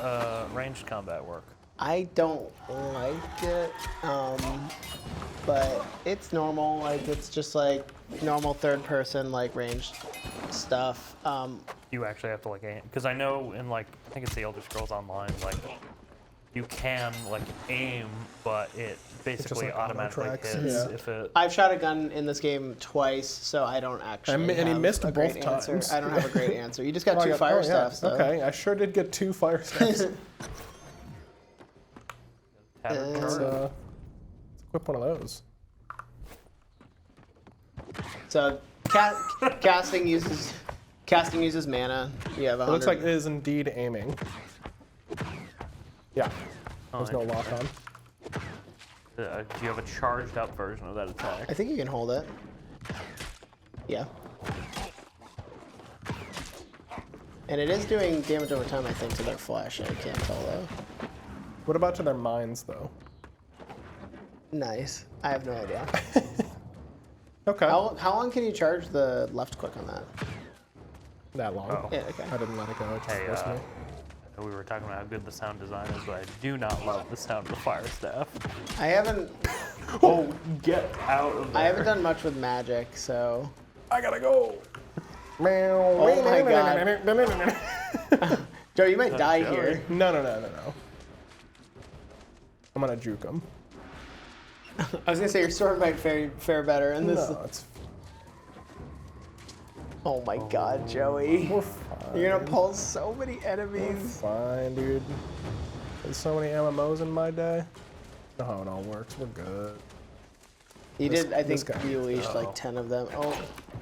ranged combat work? I don't like it, but it's normal. Like it's just like normal third person like ranged stuff. You actually have to like aim, because I know in like I think it's the Elder Scrolls Online, like you can like aim, but it basically like automatically auto-tracks, hits yeah. if it. I've shot a gun in this game twice, so I don't actually. And he have missed a both great answer. times. I don't have a great answer. You just got Oh, I two got- fire oh, yeah. staffs, though. Okay, I sure did get 2 fire staffs. Tattered Let's Shard. let's equip one of those. So casting uses mana. You have 100. It looks like it is indeed aiming. Yeah, there's no lock on. Do you have a charged up version of that attack? I think you can hold it. Yeah. And it is doing damage over time, I think, to their flesh. I can't tell though. What about to their minds, though? Nice. I have no idea. Okay. How long can you charge the left click on that? That long. Oh. Yeah, okay. I didn't let it go. It just Hey, forced me. we were talking about how good the sound design is, but I do not love the sound of the fire staff. I haven't Oh, get out of there! I haven't done much with magic, so I gotta go. Oh my Joe, you might die Joey. here. No. I'm gonna juke him. I was gonna say your sword might fare better in this. No, it's Oh my god, Joey. we're fine. You're gonna pull so many We're enemies. fine, dude. There's so many MMOs in my day. I know how it all works. We're good. You did, I this think guy. you unleashed like 10 of them. Oh,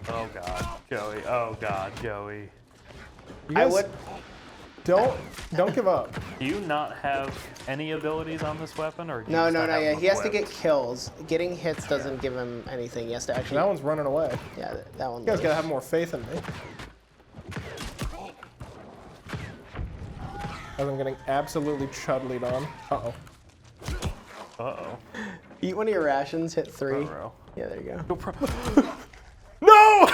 Oh god, Joey! Oh god, Joey! You I guys would. don't give up. Do you not have any abilities on this weapon, or do you No, just no, not no. have Yeah, them he has to equipped? get kills. Getting hits doesn't give him anything. He has to actually. That one's running away. Yeah, that one. You guys gotta have more faith in me. As I'm getting absolutely chudlied on. Uh-oh. Uh-oh. Eat one of your rations. Hit 3. Uh-oh. Yeah, there you go. Go pro- No!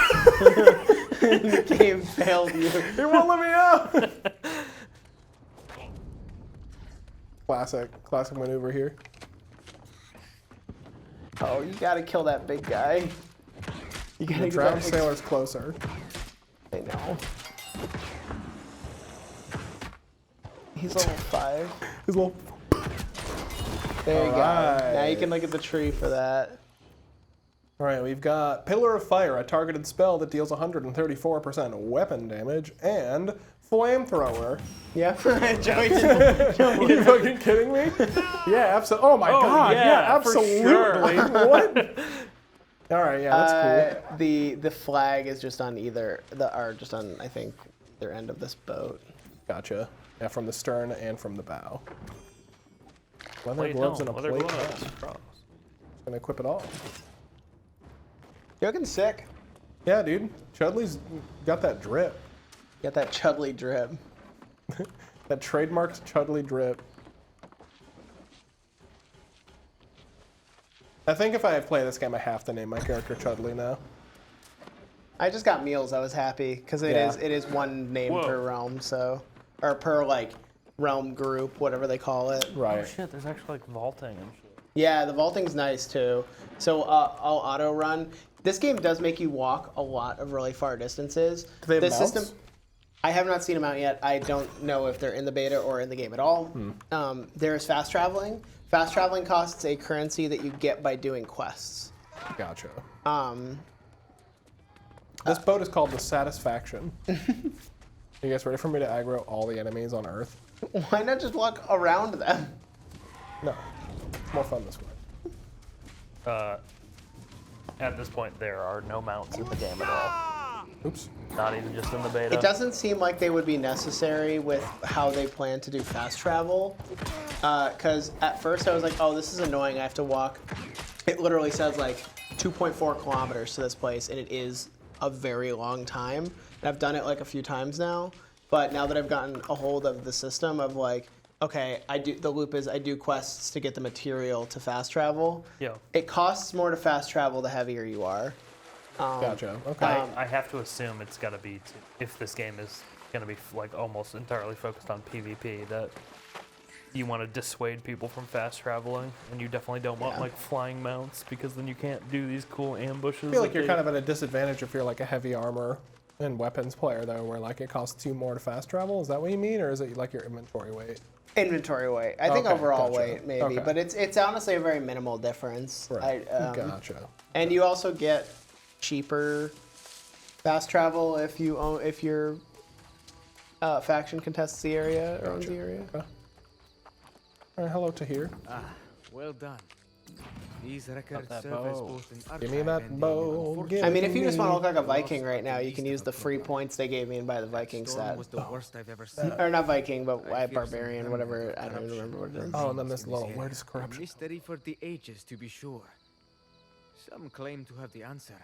The game failed you. It won't let me out! Classic maneuver here. Oh, you gotta kill that big guy. You gotta The get drowned that. sailor's closer. I know. He's level 5. His little... There you go. Now you Alright. can look at the tree for that. Alright, we've got Pillar of Fire, a targeted spell that deals 134% weapon damage, and Flamethrower. Yeah, Joey did. Are you fucking kidding me? Yeah, absolutely. Oh my god, yeah, for absolutely. sure. What? Alright, yeah, that's cool. The flag is just on just on I think their end of this boat. Gotcha. Yeah, from the stern and from the bow. Leather Plate gloves helm, and a leather plate gloves. hat. Cross. Gonna equip it all. You're looking sick. Yeah, dude. Chudley's got that drip. Got that Chudley drip. That trademarked Chudley drip. I think if I play this game, I have to name my character Chudley now. I just got meals. I was happy because it Yeah. is one name Whoa. per realm, so or per like realm group, whatever they call it. Oh Right. shit, there's actually like vaulting and shit. Yeah, the vaulting's nice too. So I'll auto run. This game does make you walk a lot of really far distances. Do they have the mounts? system, I have not seen them out yet. I don't know if they're in the beta or in the game at all. There is fast traveling. Fast traveling costs a currency that you get by doing quests. Gotcha. Um, This boat is called the Satisfaction. You guys ready for me to aggro all the enemies on Earth? why not just walk around them? No. It's more fun this way. At this point, there are no mounts in the game at all. Oops. Not even just in the beta. It doesn't seem like they would be necessary with how they plan to do fast travel. Because at first I was like, oh, this is annoying. I have to walk. It literally says like 2.4 kilometers to this place, and it is a very long time. And I've done it like a few times now. But now that I've gotten a hold of the system of like, okay, the loop is I do quests to get the material to fast travel. Yeah. It costs more to fast travel the heavier you are. Gotcha. Okay. I have to assume it's got to be, if this game is going to be like almost entirely focused on PvP, that you want to dissuade people from fast traveling, and you definitely don't want like flying mounts, because then you can't do these cool ambushes. I feel like you're kind of at a disadvantage if you're like a heavy armor and weapons player, though, where like it costs you more to fast travel. Is that what you mean, or is it like your inventory weight? Inventory weight. I think Okay, overall gotcha. weight maybe, Okay. but it's honestly a very minimal difference. Right. Gotcha. Gotcha. And you also get cheaper fast travel if your faction contests the area or owns the area. Okay. All right. Hello, Tahir. Ah, well done. These records that serve as bow. both an Give me archive that and an bow. unfortunate Give I mean, if you just want to look like a Lost Viking right now, you can East use the of free October. points they gave me and buy the Viking Storm set. was the worst I've ever seen. Or not Viking, but I fear barbarian, some whatever. permanent I don't even remember what it is. Oh, and then this in little. area. Where does A corruption? mystery for the ages, to be sure. Some claim to have the answer,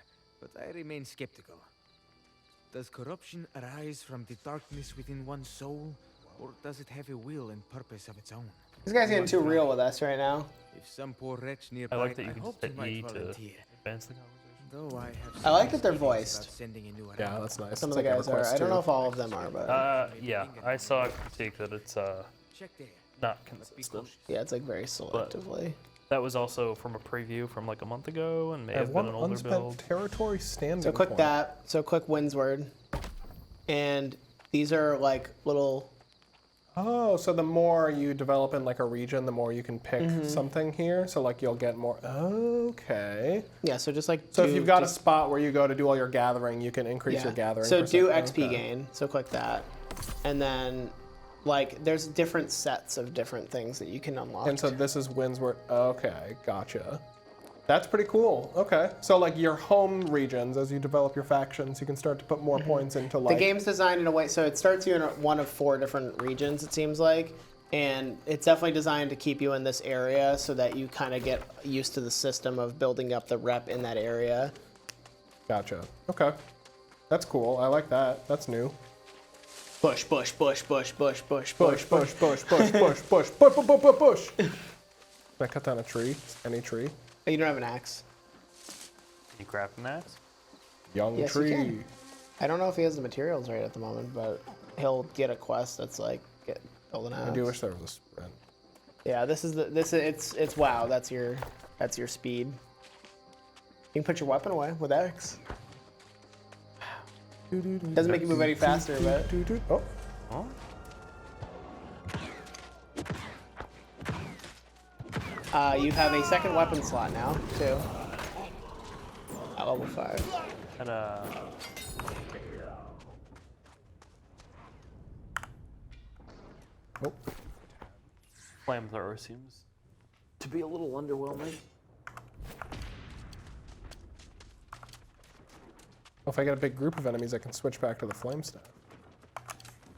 but I remain skeptical. Does corruption arise from the darkness within one's soul, or does it have a will and purpose of its own? This guy's getting too real with us right now. If some poor wretch nearby, I like that you can hope just he hit might E to volunteer. advance the conversation. Though I have I like that they're some voiced. about sending a new Yeah, arrival. that's nice. Some of It's the like guys are. EverQuest I don't know too. if all of them are, but Yeah, I saw a critique that it's Check there. not Be consistent. cautious. yeah, it's like very selectively. That was also from a preview from like a month ago, and may I have have one been an older unspent build. territory standing. So click point. that. So click Windsward, and these are like little. Oh, so the more you develop in like a region, the more you can pick Mm-hmm. something here. So like you'll get more. Okay. Yeah, so just like. So if you've got a spot where you go to do all your gathering, you can increase your gathering. So do percent. XP Okay. gain. So click that, and then like there's different sets of different things that you can unlock. And so this is Windsward. Okay, gotcha. That's pretty cool. Okay. So like your home regions, as you develop your factions, you can start to put more points into Mm-hmm. the like. game's designed in a way so it starts you in one of 4 different regions. It seems like. And it's definitely designed to keep you in this area so that you kind of get used to the system of building up the rep in that area. Gotcha. Okay. That's cool. I like that. That's new. Bush, bush, bush, bush, bush, bush, Bush, bush, bush, bush, bush, bush, bush, bush, bush, bush, bush. Can I cut down a tree? Any tree? Oh, you don't have an axe. Can you craft an axe? Young Yes, you tree. can. I don't know if he has the materials right at the moment, but he'll get a quest that's like build an axe. I do wish there was a sprint. Yeah, it's wow. That's your speed. You can put your weapon away with X. Doesn't make you move any faster, but Oh, Oh, you have a second weapon slot now too. At level 5. and oh. flamethrower seems to be a little underwhelming. Well, if I get a big group of enemies, I can switch back to the flame staff.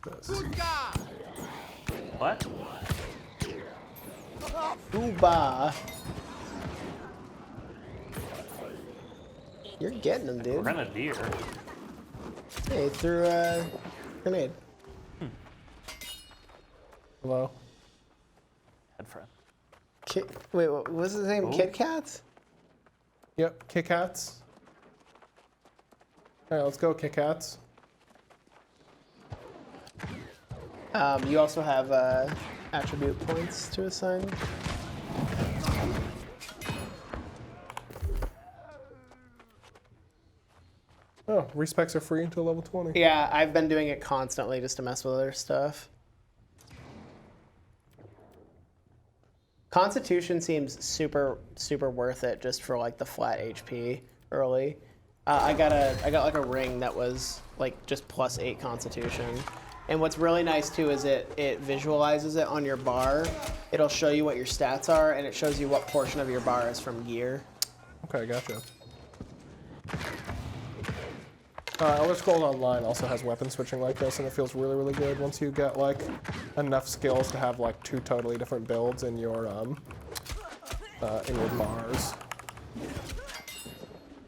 This. What? Ooba. You're getting them, dude. Grenadier. Hey, he threw a grenade. Hello. Head friend. Wait, what was his name? Oh. Kit Kat? Yep, Kit Kats. All right, let's go, Kit Kats. You also have attribute points to assign. Oh, respecs are free until level 20. Yeah, I've been doing it constantly just to mess with other stuff. Constitution seems super worth it just for like the flat HP early. I got like a ring that was like just +8 Constitution. And what's really nice too is it visualizes it on your bar. It'll show you what your stats are, and it shows you what portion of your bar is from gear. Okay, gotcha. Elder Scrolls Online also has weapon switching like this, and it feels really, really good once you get like enough skills to have like 2 totally different builds in your bars.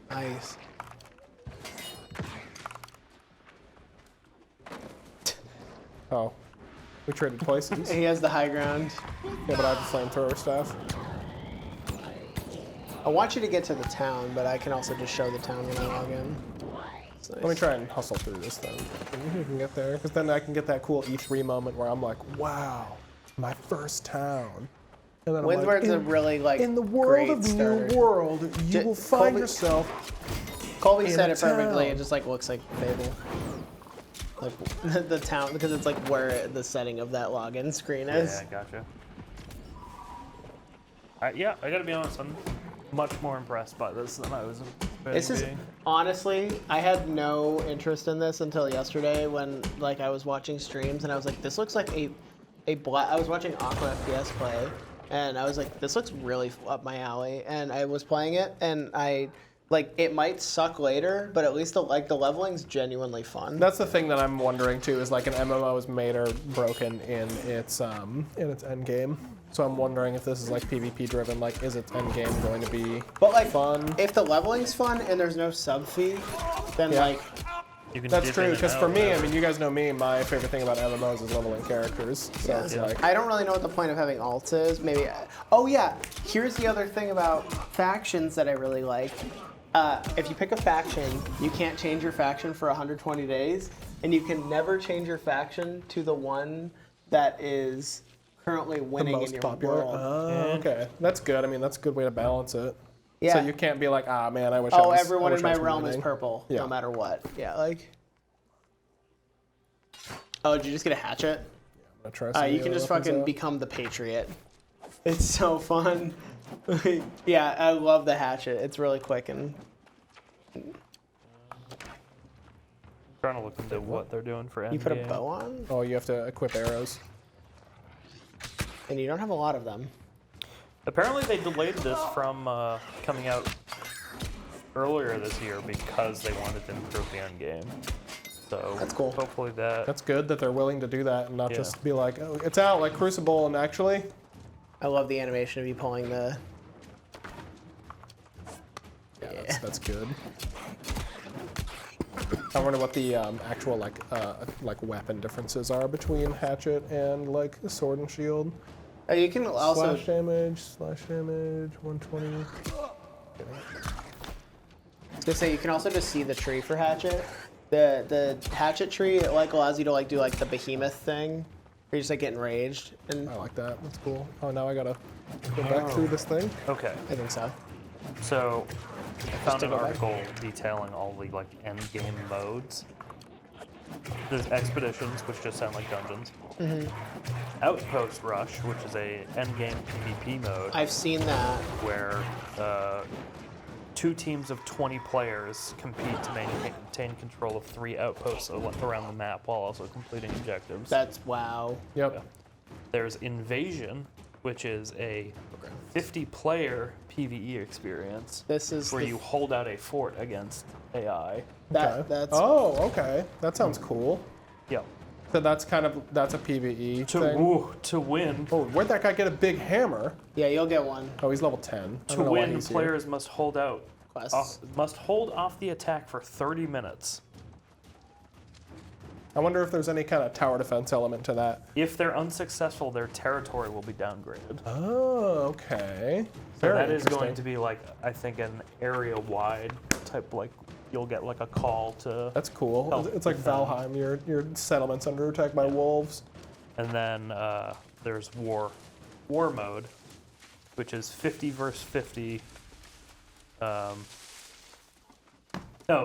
Nice. Oh, we traded places. He has the high ground. Yeah, but I have the flamethrower staff. I want you to get to the town, but I can also just show the town when I log in. It's nice. Let me try and hustle through this thing. You can get there, because then I can get that cool E3 moment where I'm like, wow, my first town. And then I'm Windward's like, a really like in the world great of starter. New World, you will find Colby- yourself Colby in said a it perfectly. town. It just like looks like Fable. Like the town, because it's like where the setting of that login screen is. Yeah, gotcha. Yeah, I gotta be honest, I'm much more impressed by this than I was This is being. honestly, I had no interest in this until yesterday when like I was watching streams and I was like, this looks like a black. I was watching Aqua FPS play, and I was like, this looks really up my alley. And I was playing it, and I like it might suck later, but at least the leveling's genuinely fun. That's the thing that I'm wondering too, is like an MMO is made or broken in its end game. So I'm wondering if this is like PvP driven, like is its end game going to be But like, fun? if the leveling's fun and there's no sub fee, then Yeah. like You can That's dip true, in and because out for me, I whenever. mean, you guys know me, my favorite thing about MMOs is leveling characters. So it's like, I don't really know what the point of having alts is. Maybe. Oh yeah, here's the other thing about factions that I really like. If you pick a faction, you can't change your faction for 120 days, and you can never change your faction to the one that is currently the winning in most your popular. world. Oh, okay. That's good. I mean, that's a good way to balance it. Yeah. So you can't be like, ah, man, I wish I Oh, was everyone I in wish I my was realm is winning. purple, Yeah. no matter what. Yeah, like. Oh, did you just get a hatchet? I'm gonna try some of You the can other just weapons fucking out. become the Patriot. It's so fun. Yeah, I love the hatchet. It's really quick and trying to look into what they're doing for endgame. you put a bow on, Oh, you have to equip arrows. and you don't have a lot of them. Apparently they delayed this from coming out earlier this year because they wanted to improve the end game. So That's cool. hopefully that. That's good that they're willing to do that and not Yeah. just be like, oh, it's out like Crucible, and actually, I love the animation of you pulling the. yeah, that's good. I wonder what the actual like weapon differences are between hatchet and like sword and shield. You can also. Slash damage, 120. I was gonna say you can also just see the tree for hatchet. The hatchet tree it like allows you to like do like the behemoth thing, where you just like get enraged, and I like that. That's cool. Oh, now I gotta go back through this thing. Okay, I think so. so I found to an go back. article detailing all the like end game modes. There's expeditions, which just sound like dungeons. Outpost Rush, which is a end game PvP mode I've seen that. where 2 teams of 20 players compete to maintain control of 3 outposts around the map while also completing objectives. That's wow. Yep. There's Invasion, which is a 50-player PvE experience This is where the- you hold out a fort against AI. that Okay. that's Oh, okay. That sounds cool. Yep. So that's a PVE thing. To win, Oh, where'd that guy get a big hammer? yeah. You'll get one. Oh, he's level 10. I to don't know why win, he's here. players must hold Quests. off the attack for 30 minutes. I wonder if there's any kind of tower defense element to that. If they're unsuccessful, their territory will be downgraded. Oh, okay. So Very that is going interesting. to be like, I think, an area-wide type, like, you'll get like a call to, That's cool. Help It's like defend. Valheim. Your settlement's under attack by wolves. and then there's war mode, which is 50 versus 50. No,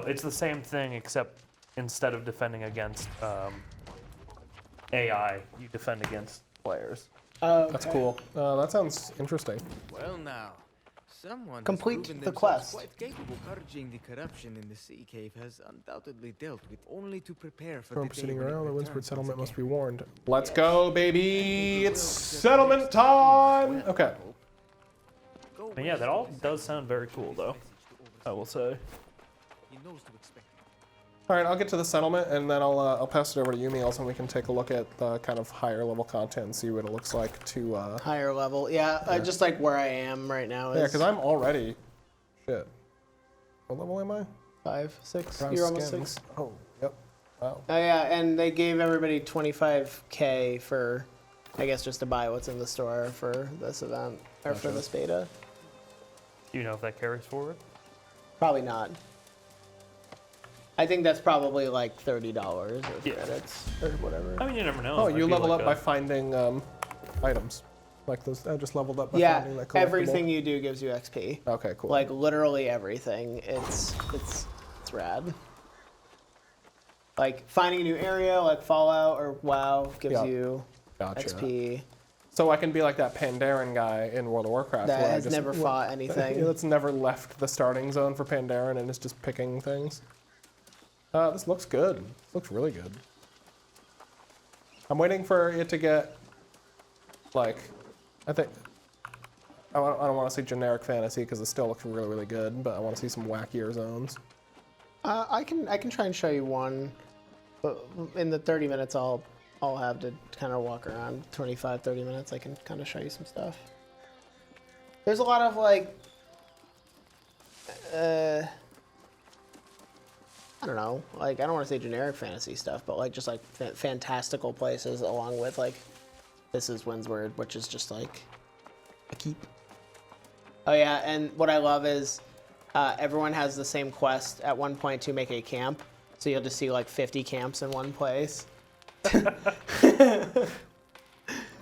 it's the same thing except instead of defending against AI, you defend against players. That's cool. That sounds interesting. Well now, someone Complete who's proven the themselves quest. quite capable purging the corruption in the sea cave has undoubtedly dealt with only to prepare for From the day proceeding when it around, the returns Winsford once settlement must be again. warned. Let's go, baby! It's settlement time! Okay. Go But yeah, that all does sound very cool, though. I will say. He knows to expect. All right, I'll get to the settlement, and then I'll pass it over to you, Meals, and we can take a look at the kind of higher level content and see what it looks like to. Higher level. Yeah, just like where I am right now is Yeah, because I'm already. Shit. What level am I? 5, 6. Browse You're almost skins. 6. Oh, yep. Wow. Oh yeah, and they gave everybody 25K for, I guess, just to buy what's in the store for this event or for Gotcha. this beta. Do you know if that carries forward? Probably not. I think that's probably like $30 or Yeah. credits or whatever. I mean, you never know. Oh, It might you be level like up by finding items. Like those. I just leveled up by Yeah, finding that collectible. everything you do gives you XP. Okay, cool. Like literally everything. It's rad. Like finding a new area, like Fallout or WoW, gives Yeah. you Gotcha. XP. So I can be like that Pandaren guy in World of Warcraft. That where I has just, never fought anything. That's never left the starting zone for Pandaren and is just picking things. This looks good. This looks really good. I'm waiting for it to get, like, I think, I don't want to say generic fantasy because it still looks really, really good, but I want to see some wackier zones. I can try and show you one, but in the 30 minutes I'll have to kind of walk around. 25, 30 minutes I can kind of show you some stuff. There's a lot of like, I don't know, like I don't want to say generic fantasy stuff, but like just like fantastical places along with like, this is Windsward, which is just like a keep. Oh yeah, and what I love is everyone has the same quest at one point to make a camp. So you'll just see like 50 camps in one place.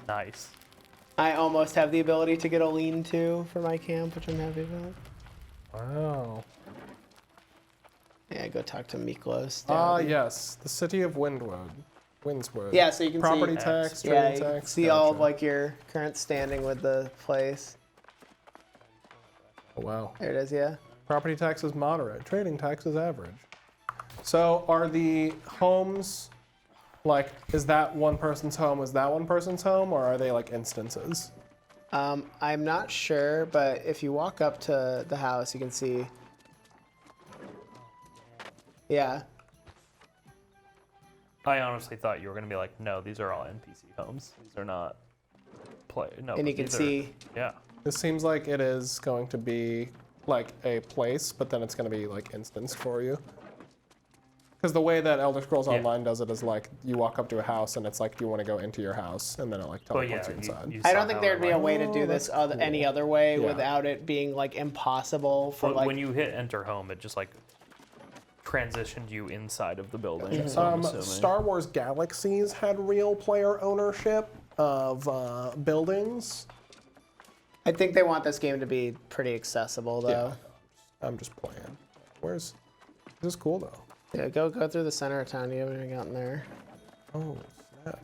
Nice. I almost have the ability to get a lean-to for my camp, which I'm happy about. Wow. Yeah, go talk to Miklos. Ah, down. yes. The city of Windswood. Yeah, so you can Property see, tax, yeah, trading you can tax. see all of gotcha. like your current standing with the place. Oh, wow. There it is, yeah. Property tax is moderate. Trading tax is average. So are the homes, like, is that one person's home, is that one person's home, or are they like instances? I'm not sure, but if you walk up to the house, you can see. Yeah. I honestly thought you were gonna be like, no, these are all NPC homes. These are not play. No. And but you can these are- see. Yeah. This seems like it is going to be like a place, but then it's going to be like instanced for you. Because the way that Elder Scrolls Yeah. Online does it is like you walk up to a house and it's like, do you want to go into your house? And then it like Well, yeah. teleports you inside. You I saw don't think how there'd it be a went. way to do this any other way Yeah. without it being like impossible for But like. when you hit enter home, it just like transitioned you inside of the building. So I'm assuming. Star Wars Galaxies had real player ownership of buildings. I think they want this game to be pretty accessible though. Yeah. I'm just playing. This is cool though. Yeah, go through the center of town. You haven't gotten there. Oh, snap.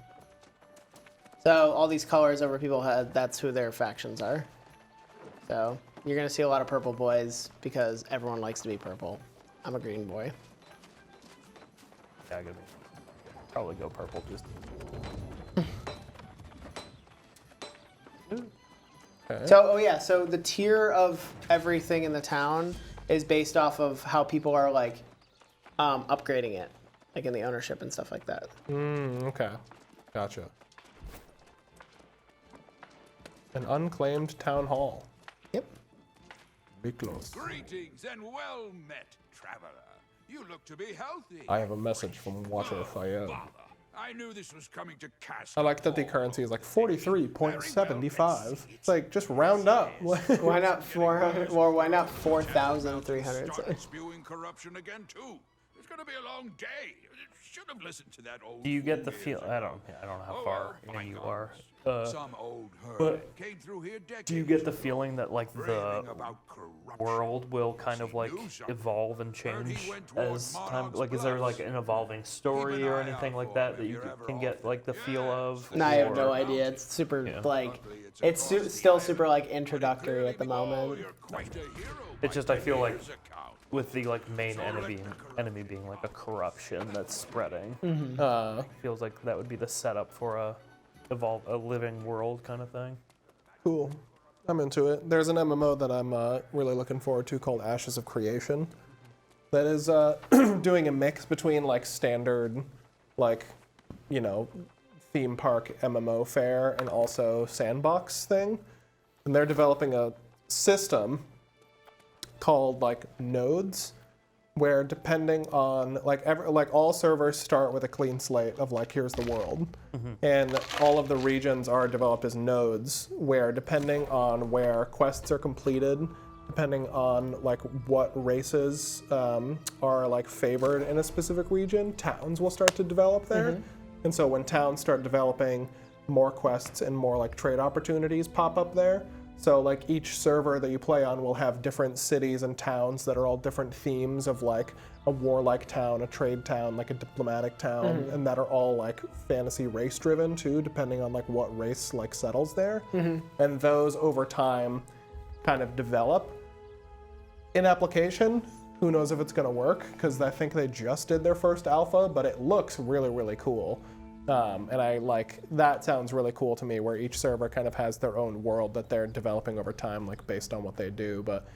So all these colors over people head, that's who their factions are. So you're gonna see a lot of purple boys because everyone likes to be purple. I'm a green boy. Yeah, I could probably go purple just. Okay. So, oh yeah, so the tier of everything in the town is based off of how people are like upgrading it, like in the ownership and stuff like that. Okay. Gotcha. An unclaimed town hall. Yep. Be close. Greetings and well met, traveler. You look to be healthy. I have a message from Watcher Fayed. Bother. I knew this was coming to cast. I like that the currency is like 43.75. It's like just round up. Why not 400 or why not 4,300? Started spewing corruption again too. It gonna be a long day. Should have listened to that old. Do you get the fool feel? years I don't know how Oh, far well, in you bygones. are. Some old herd but came through here decades Do you get the ago, feeling that like the raving about corruption. world will kind of He like knew something. evolve and Heard he change went toward as time? Monarch's Like, is there like Bluffs. an evolving story or eye anything out like for that him that if you you're ever can off. get like the feel of? No, I have or- no idea. It's super Yeah. like Luckily, it's across the still island, super like but it introductory clearly at the be- oh, moment. you're quite a hero It's by just I feel like today's account. with the like main So enemy let the being like a corruption that's spreading. Uh, Feels like that would be the setup for a living world kind of thing. cool. I'm into it. There's an MMO that I'm really looking forward to called Ashes of Creation. That is doing a mix between like standard, like, you know, theme park MMO fare and also sandbox thing. And they're developing a system called like nodes, where depending on like all servers start with a clean slate of like here's the world, and all of the regions are developed as nodes where depending on where quests are completed, depending on like what races are like favored in a specific region, towns will start to develop there. And so when towns start developing, more quests and more like trade opportunities pop up there. So like each server that you play on will have different cities and towns that are all different themes of like a warlike town, a trade town, like a diplomatic town, and that are all like fantasy race driven too, depending on like what race like settles there. And those over time kind of develop. In application, who knows if it's gonna work, because I think they just did their first alpha, but it looks really, really cool. And I like, that sounds really cool to me, where each server kind of has their own world that they're developing over time, like based on what they do. But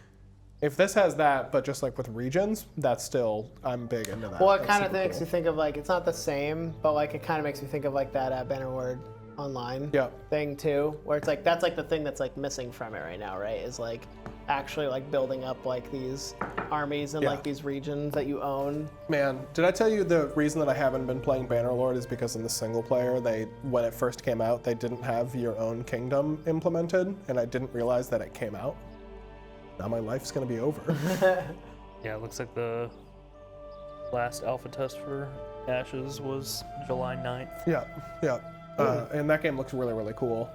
if this has that, but just like with regions, that's still, I'm big into that. Well, it That's kind of super makes cool. you think of like it's not the same, but like it kind of makes me think of like that Bannerlord Online Yeah. thing too, where it's like that's like the thing that's like missing from it right now, right? Is like actually like building up like these armies and Yeah. like these regions that you own. Man, did I tell you the reason that I haven't been playing Bannerlord is because in the single player, when it first came out, they didn't have your own kingdom implemented, and I didn't realize that it came out. Now my life's gonna be over. Yeah, it looks like the last alpha test for Ashes was July 9th. Yeah. And that game looks really, really cool.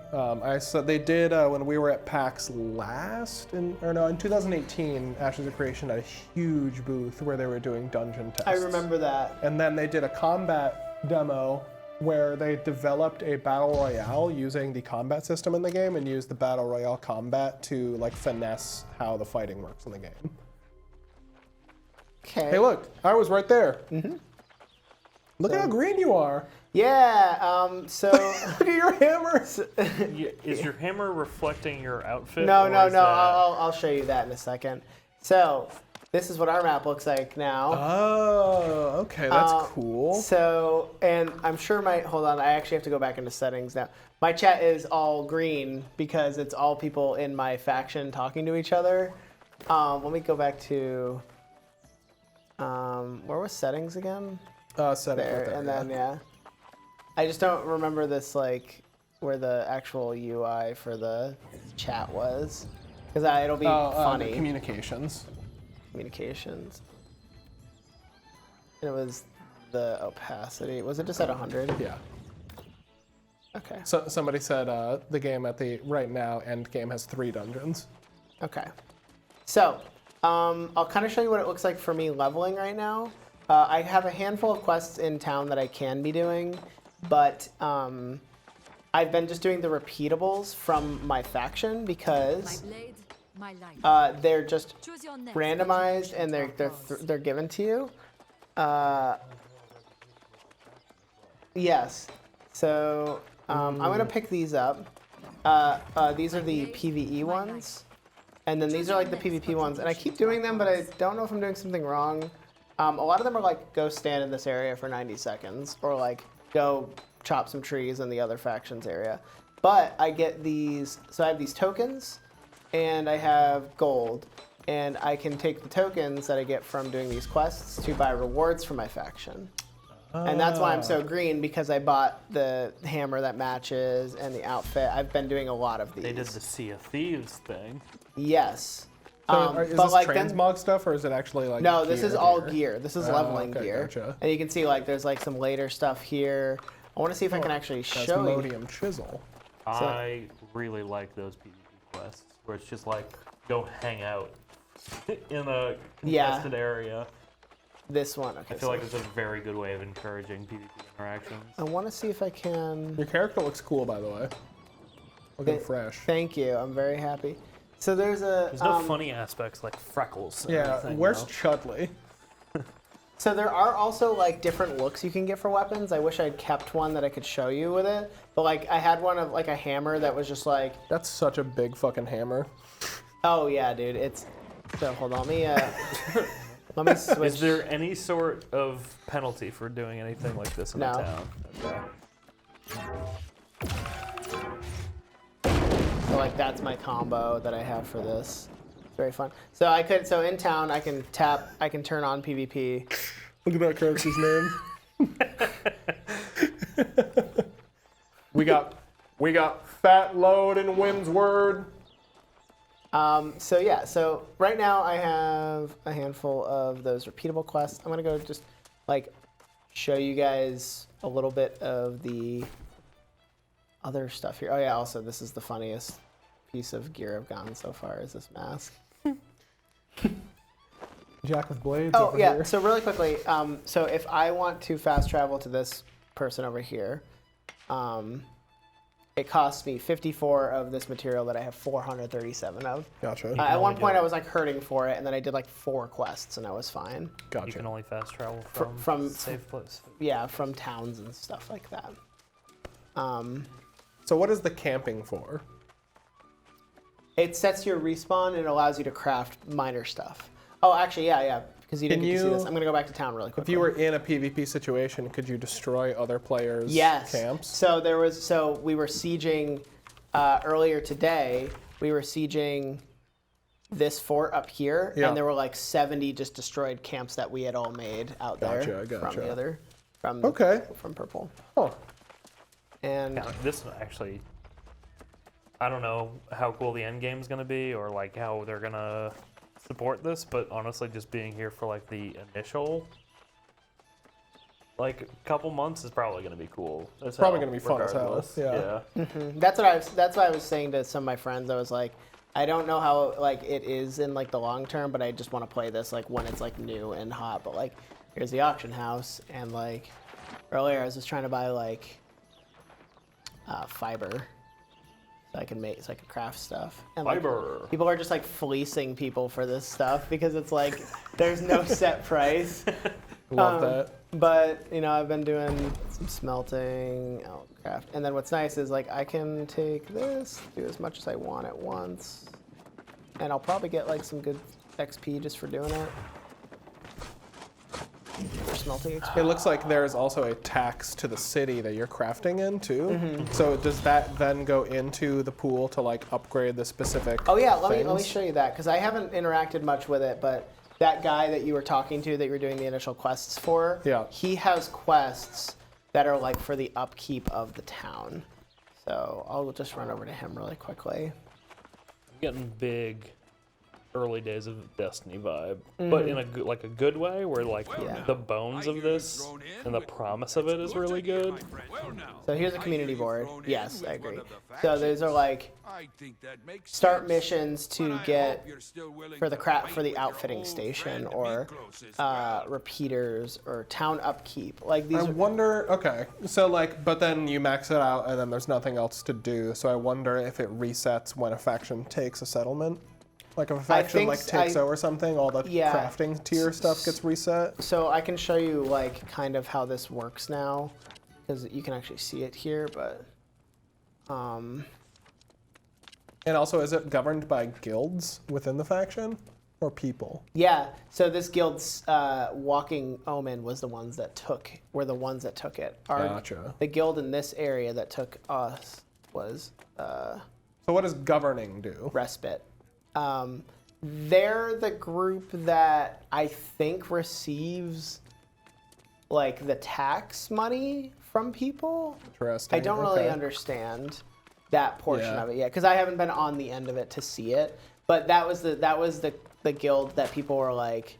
They did when we were at PAX in 2018. Ashes of Creation had a huge booth where they were doing dungeon tests. I remember that. And then they did a combat demo where they developed a battle royale using the combat system in the game and used the battle royale combat to like finesse how the fighting works in the game. Okay. Hey, look, I was right there. Look at how green you are. Yeah. So. Look at your hammer. Is your hammer reflecting your outfit? No. or is that- I'll show you that in a second. So, this is what our map looks like now. Oh, okay, that's cool. So, and I'm sure hold on, I actually have to go back into settings now. My chat is all green because it's all people in my faction talking to each other. Let me go back to, where was settings again? Setting There, right there, and yeah. then, yeah. I just don't remember this, like, where the actual UI for the chat was. Because it'll be funny. Communications. Communications. And it was the opacity. Was it just at 100? Yeah. Okay. So somebody said the game at the right now end game has 3 dungeons. Okay. So, I'll kind of show you what it looks like for me leveling right now. I have a handful of quests in town that I can be doing, but I've been just doing the repeatables from my faction because blade, my life. they're just Choose your next randomized contribution and to our cause. they're given to you. Yes. So I'm gonna pick these up. These are the PVE ones, and then these are like the PvP ones. And I keep doing them, but I don't know if I'm doing something wrong. A lot of them are like go stand in this area for 90 seconds, or like go chop some trees in the other faction's area. But I get these, so I have these tokens, and I have gold, and I can take the tokens that I get from doing these quests to buy rewards for my faction. And that's why I'm so green, because I bought the hammer that matches and the outfit. I've been doing a lot of these. They did the Sea of Thieves thing. Yes. Is but this like then, transmog stuff, or is it actually like? no, this is all gear? gear. This is Oh, leveling okay, gear, gotcha. and you can see like there's like some later stuff here. I want to see if I can actually show you. Asmodium chisel. I really like those PvP quests where it's just like go hang out in a contested area. This one. Okay. I feel like it's a very good way of encouraging PvP interactions. I want to see if I can. Your character looks cool, by the way. Looking fresh. Thank you. I'm very happy. So there's a. There's no funny aspects like freckles. and Yeah, everything, where's though. Chudley? So there are also like different looks you can get for weapons. I wish I'd kept one that I could show you with it. But like I had one of like a hammer that was just like. That's such a big fucking hammer. Oh yeah, dude. It's. So hold on. Let me switch. Is there any sort of penalty for doing anything like this in No. the town? Okay. So like that's my combo that I have for this. It's very fun. So I could. So in town, I can tap. I can turn on PvP. Look at that character's name. we got Fat Load and Windsward. So yeah, so right now I have a handful of those repeatable quests. I'm gonna go just like show you guys a little bit of the other stuff here. Oh yeah, also this is the funniest piece of gear I've gotten so far is this mask. Jack with blades. Oh over yeah, here. so really quickly, so if I want to fast travel to this person over here, it costs me 54 of this material that I have 437 of. Gotcha. At one point I was like hurting for it, and then I did like 4 quests, and I was fine. You Gotcha. can only fast travel from from safe place. Yeah, from towns and stuff like that. So what is the camping for? It sets your respawn and it allows you to craft minor stuff. Oh, actually, yeah, because you didn't get to see this. I'm gonna go back to town really quick. If you were in a PvP situation, could you destroy other players' camps? So we were sieging earlier today. We were sieging this fort up here, Yeah. and there were like 70 just destroyed camps that we had all made out there Gotcha. from purple. Huh. And Yeah, this actually, I don't know how cool the end game is gonna be or like how they're gonna support this, but honestly, just being here for like the initial like couple months is probably gonna be cool. It's probably gonna be fun as hell. regardless. Yeah. that's what I was saying to some of my friends. I was like, I don't know how like it is in like the long term, but I just want to play this like when it's like new and hot. But like, here's the auction house, and like earlier I was just trying to buy like fiber so I can craft stuff. And like, Fiber. people are just like fleecing people for this stuff because it's like there's no set price. Love that. But you know, I've been doing some smelting, craft, and then what's nice is like I can take this, do as much as I want at once, and I'll probably get like some good XP just for doing it. For smelting XP. It looks like there's also a tax to the city that you're crafting in too. Mm-hmm. So does that then go into the pool to like upgrade the specific? Oh yeah, let me things? show you that because I haven't interacted much with it, but that guy that you were talking to that you were doing the initial quests for, Yeah. he has quests that are like for the upkeep of the town. So I'll just run over to him really quickly. I'm getting big early days of Destiny vibe, but in a good way, where like Yeah. the bones of this and the promise of it is really good. So here's a community board. Yes, I agree. So these are like I think that makes start sense. missions But to I get hope you're still willing for the to crap fight for the with your outfitting old station friend or Miklos as well. repeaters or town upkeep. Like these I are, wonder. Okay, so like, but then you max it out, and then there's nothing else to do. So I wonder if it resets when a faction takes a settlement. Like if a faction think like takes over something, all the Yeah. crafting tier stuff gets reset. so I can show you like kind of how this works now because you can actually see it here, but And also, is it governed by guilds within the faction or people? yeah. So this guild's Walking Omen were the ones that took it. Gotcha. The guild in this area that took us was So what does governing do? Respite. They're the group that I think receives like the tax money from people. Interesting. I don't really okay. understand that portion Yeah. of it yet because I haven't been on the end of it to see it. But that was the guild that people were like,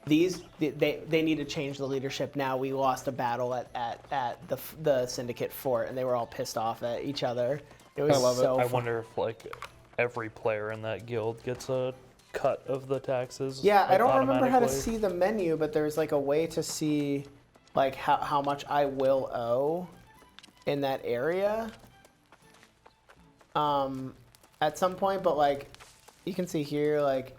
they need to change the leadership now. We lost a battle at the Syndicate fort, and they were all pissed off at each other. It was so I fun. wonder if like every player in that guild gets a cut of the taxes. Yeah, like, I don't remember how to automatically. see the menu, but there's like a way to see like how much I will owe in that area. At some point, but like you can see here, like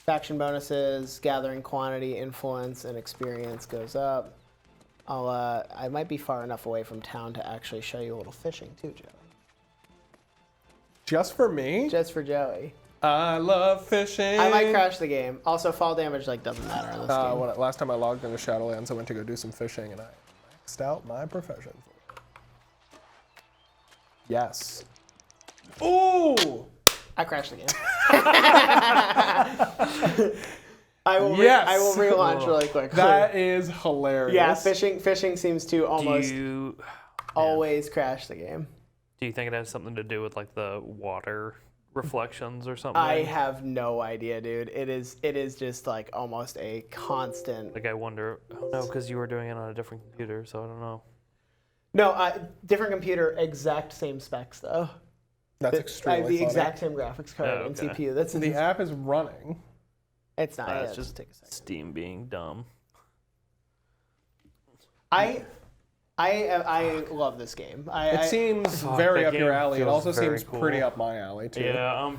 faction bonuses, gathering quantity, influence, and experience goes up. I might be far enough away from town to actually show you a little fishing too, Joey. Just for me? Just for Joey. I love fishing. I might crash the game. Also, fall damage like doesn't matter in this game. Last time I logged into Shadowlands, I went to go do some fishing, and I maxed out my profession. Yes. Ooh! I crashed the game. I will Yes. relaunch really quick. That is hilarious. Yeah, fishing seems to almost Do always crash the game. you think it has something to do with like the water reflections or something? I have no idea, dude. It is just like almost a constant. Like I wonder. Oh no, because you were doing it on a different computer, so I don't know. No, different computer, exact same specs though. That's extremely the funny. exact same graphics card Oh, and okay. CPU. That's The app is running. It's not. It's Yeah, just take a second. Steam being dumb. I love this game. It seems very that up your game alley. It feels also very seems pretty cool. up my alley too. Yeah.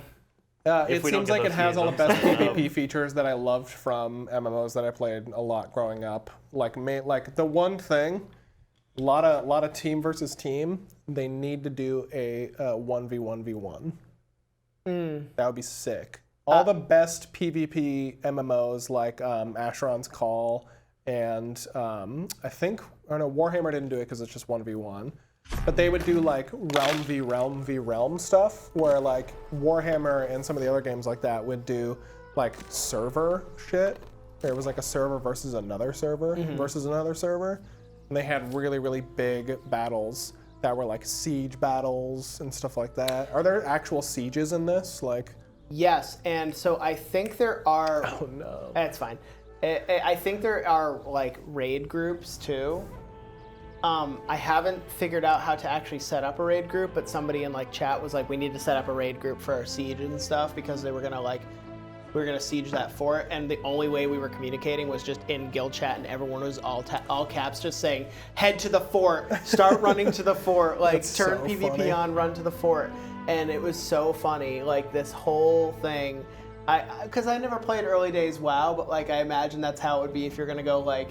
It If we don't seems get like it those has all the seasons. best PvP features that I loved from MMOs that I played a lot growing up. Like the one thing, a lot of team versus team. They need to do a 1v1v1. That would be sick. All the best PvP MMOs like Asheron's Call and I think Warhammer didn't do it because it's just 1v1. But they would do like realm v realm v realm stuff where like Warhammer and some of the other games like that would do like server shit. There was like a server versus another server versus another server. And they had really, really big battles that were like siege battles and stuff like that. Are there actual sieges in this? Like, Yes, and so I think there are. oh no. That's fine. I think there are like raid groups too. I haven't figured out how to actually set up a raid group, but somebody in like chat was like, we need to set up a raid group for our siege and stuff because we were gonna siege that fort, and the only way we were communicating was just in guild chat, and everyone was all caps just saying, head to the fort, start running to the fort, like That's turn so PvP funny. on, run to the fort. And it was so funny, like this whole thing. Because I never played early days WoW, but like I imagine that's how it would be if you're gonna go like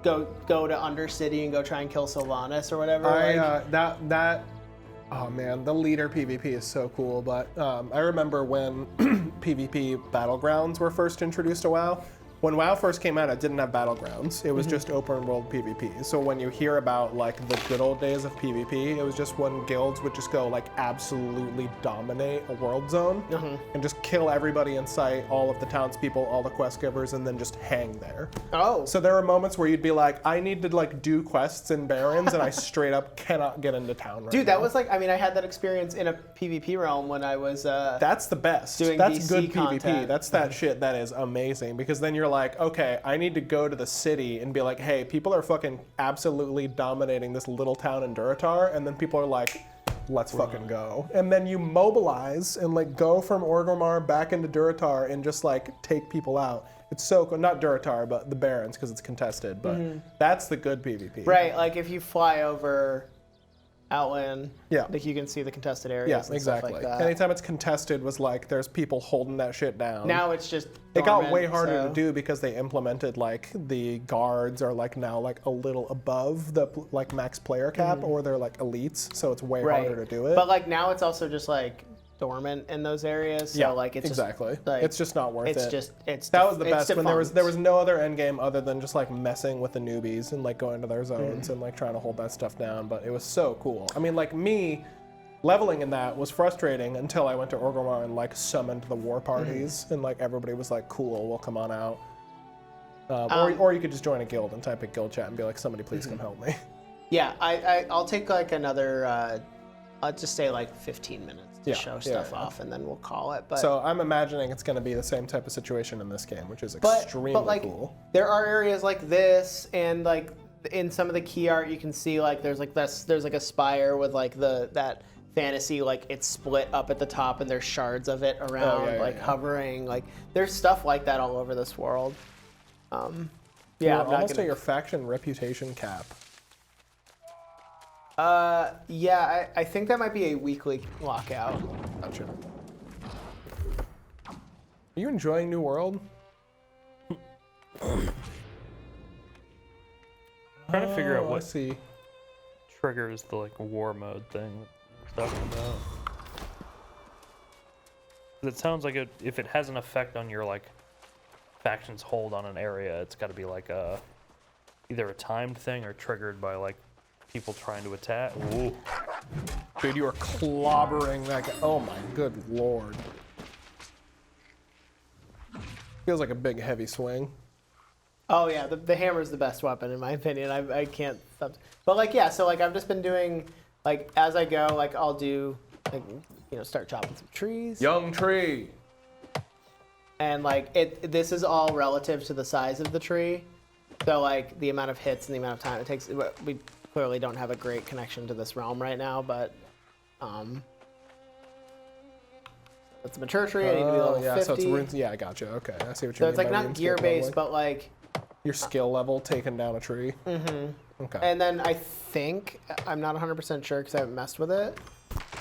go to Undercity and go try and kill Sylvanas or whatever. Oh man, the leader PvP is so cool. But I remember when PvP battlegrounds were first introduced to WoW. When WoW first came out, it didn't have battlegrounds. It was just open world PvP. So when you hear about like the good old days of PvP, it was just when guilds would just go like absolutely dominate a world zone and just kill everybody in sight, all of the townspeople, all the quest givers, and then just hang there. Oh. So there were moments where you'd be like, I need to like do quests in Barrens, and I straight up cannot get into town right Dude, now. that was like, I mean, I had that experience in a PvP realm when I was That's the best. doing That's VC good content. PvP. That's that shit that is amazing because then you're like, okay, I need to go to the city and be like, hey, people are fucking absolutely dominating this little town in Durotar, and then people are like, let's fucking go. And then you mobilize and like go from Orgrimmar back into Durotar and just like take people out. It's so cool. Not Durotar, but the Barrens because it's contested. But that's the good PvP. right. Like if you fly over Outland, Yeah. like you can see the contested areas. Yeah, and exactly. Stuff like that. Anytime it's contested was like there's people holding that shit down. Now it's just It got dormant, way harder so- to do because they implemented like the guards are like now like a little above the like max player cap or they're like elites, so it's way harder to do it. But like now it's also just like dormant in those areas. So yeah, like it's exactly. Just, like, it's just not worth it's it. just it's that def- was the it's best when there was defunct. no other end game other than just like messing with the newbies and like going to their Mm. zones and like trying to hold that stuff down. But it was so cool. I mean, like me leveling in that was frustrating until I went to Orgrimmar and like summoned the war parties and like everybody was like, cool, well come on out. Or you could just join a guild and type in guild chat and be like, somebody please come help me. Yeah, I'll take like another, I'll just say like 15 minutes to Yeah, show yeah, stuff yeah. off, and then we'll call it. But So I'm imagining it's going to be the same type of situation in this game, which is but extremely like cool. there are areas like this, and like in some of the key art you can see like there's like a spire with like that fantasy, like it's split up at the top and there's shards of it around, hovering. Like there's stuff like that all over this world. Yeah, You're I'm not almost gonna- at your faction reputation cap. Yeah, I think that might be a weekly lockout. Gotcha. Are you enjoying New World? Trying to figure out I what see. triggers the like war mode thing that we're talking about. 'Cause it sounds like if it has an effect on your like faction's hold on an area, it's got to be like either a timed thing or triggered by like people trying to attack. Ooh. Dude, you are clobbering that guy. Oh my good lord. Feels like a big heavy swing. Oh yeah, the hammer's the best weapon in my opinion. I can't stop. But like yeah, so like I've just been doing like as I go, like I'll do like start chopping some trees. Young tree. And like this is all relative to the size of the tree. So like the amount of hits and the amount of time it takes. We clearly don't have a great connection to this realm right now, but it's a mature tree. I need to be level 50. So it's runes. Yeah, I gotcha. Okay, I see what you So mean. it's like by not RuneScape gear based, leveling. but like. Your skill level taking down a tree. Mm-hmm. Okay. And then I think I'm not 100% sure because I haven't messed with it.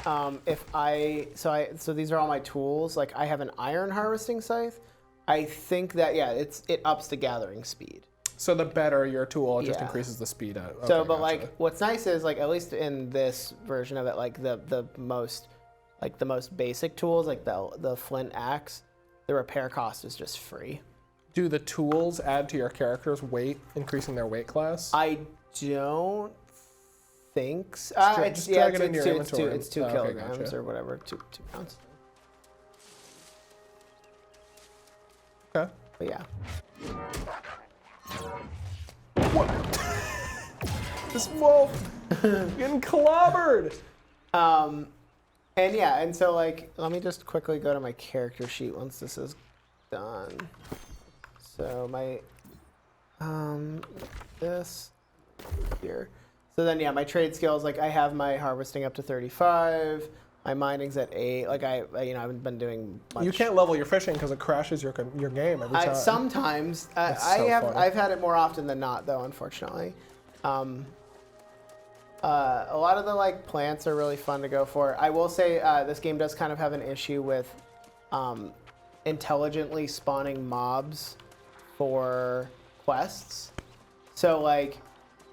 So these are all my tools. Like I have an iron harvesting scythe. I think that it ups the gathering speed. So the better your tool, it just Yeah. increases the speed. Okay, So, but gotcha. like what's nice is like at least in this version of it, like the most basic tools, like the flint axe, the repair cost is just free. Do the tools add to your character's weight, increasing their weight class? I don't think so. Just drag it into your inventory. It's 2 Oh, okay, kilograms gotcha. or whatever, 2 pounds. Okay. But yeah. This wolf getting clobbered. And yeah, and so like, let me just quickly go to my character sheet once this is done. So my, this here. So then yeah, my trade skills, like I have my harvesting up to 35. My mining's at 8. Like I haven't been doing much. You can't level your fishing because it crashes your game every time. Sometimes That's so funny. I've had it more often than not though, unfortunately. A lot of the like plants are really fun to go for. I will say this game does kind of have an issue with intelligently spawning mobs for quests. So like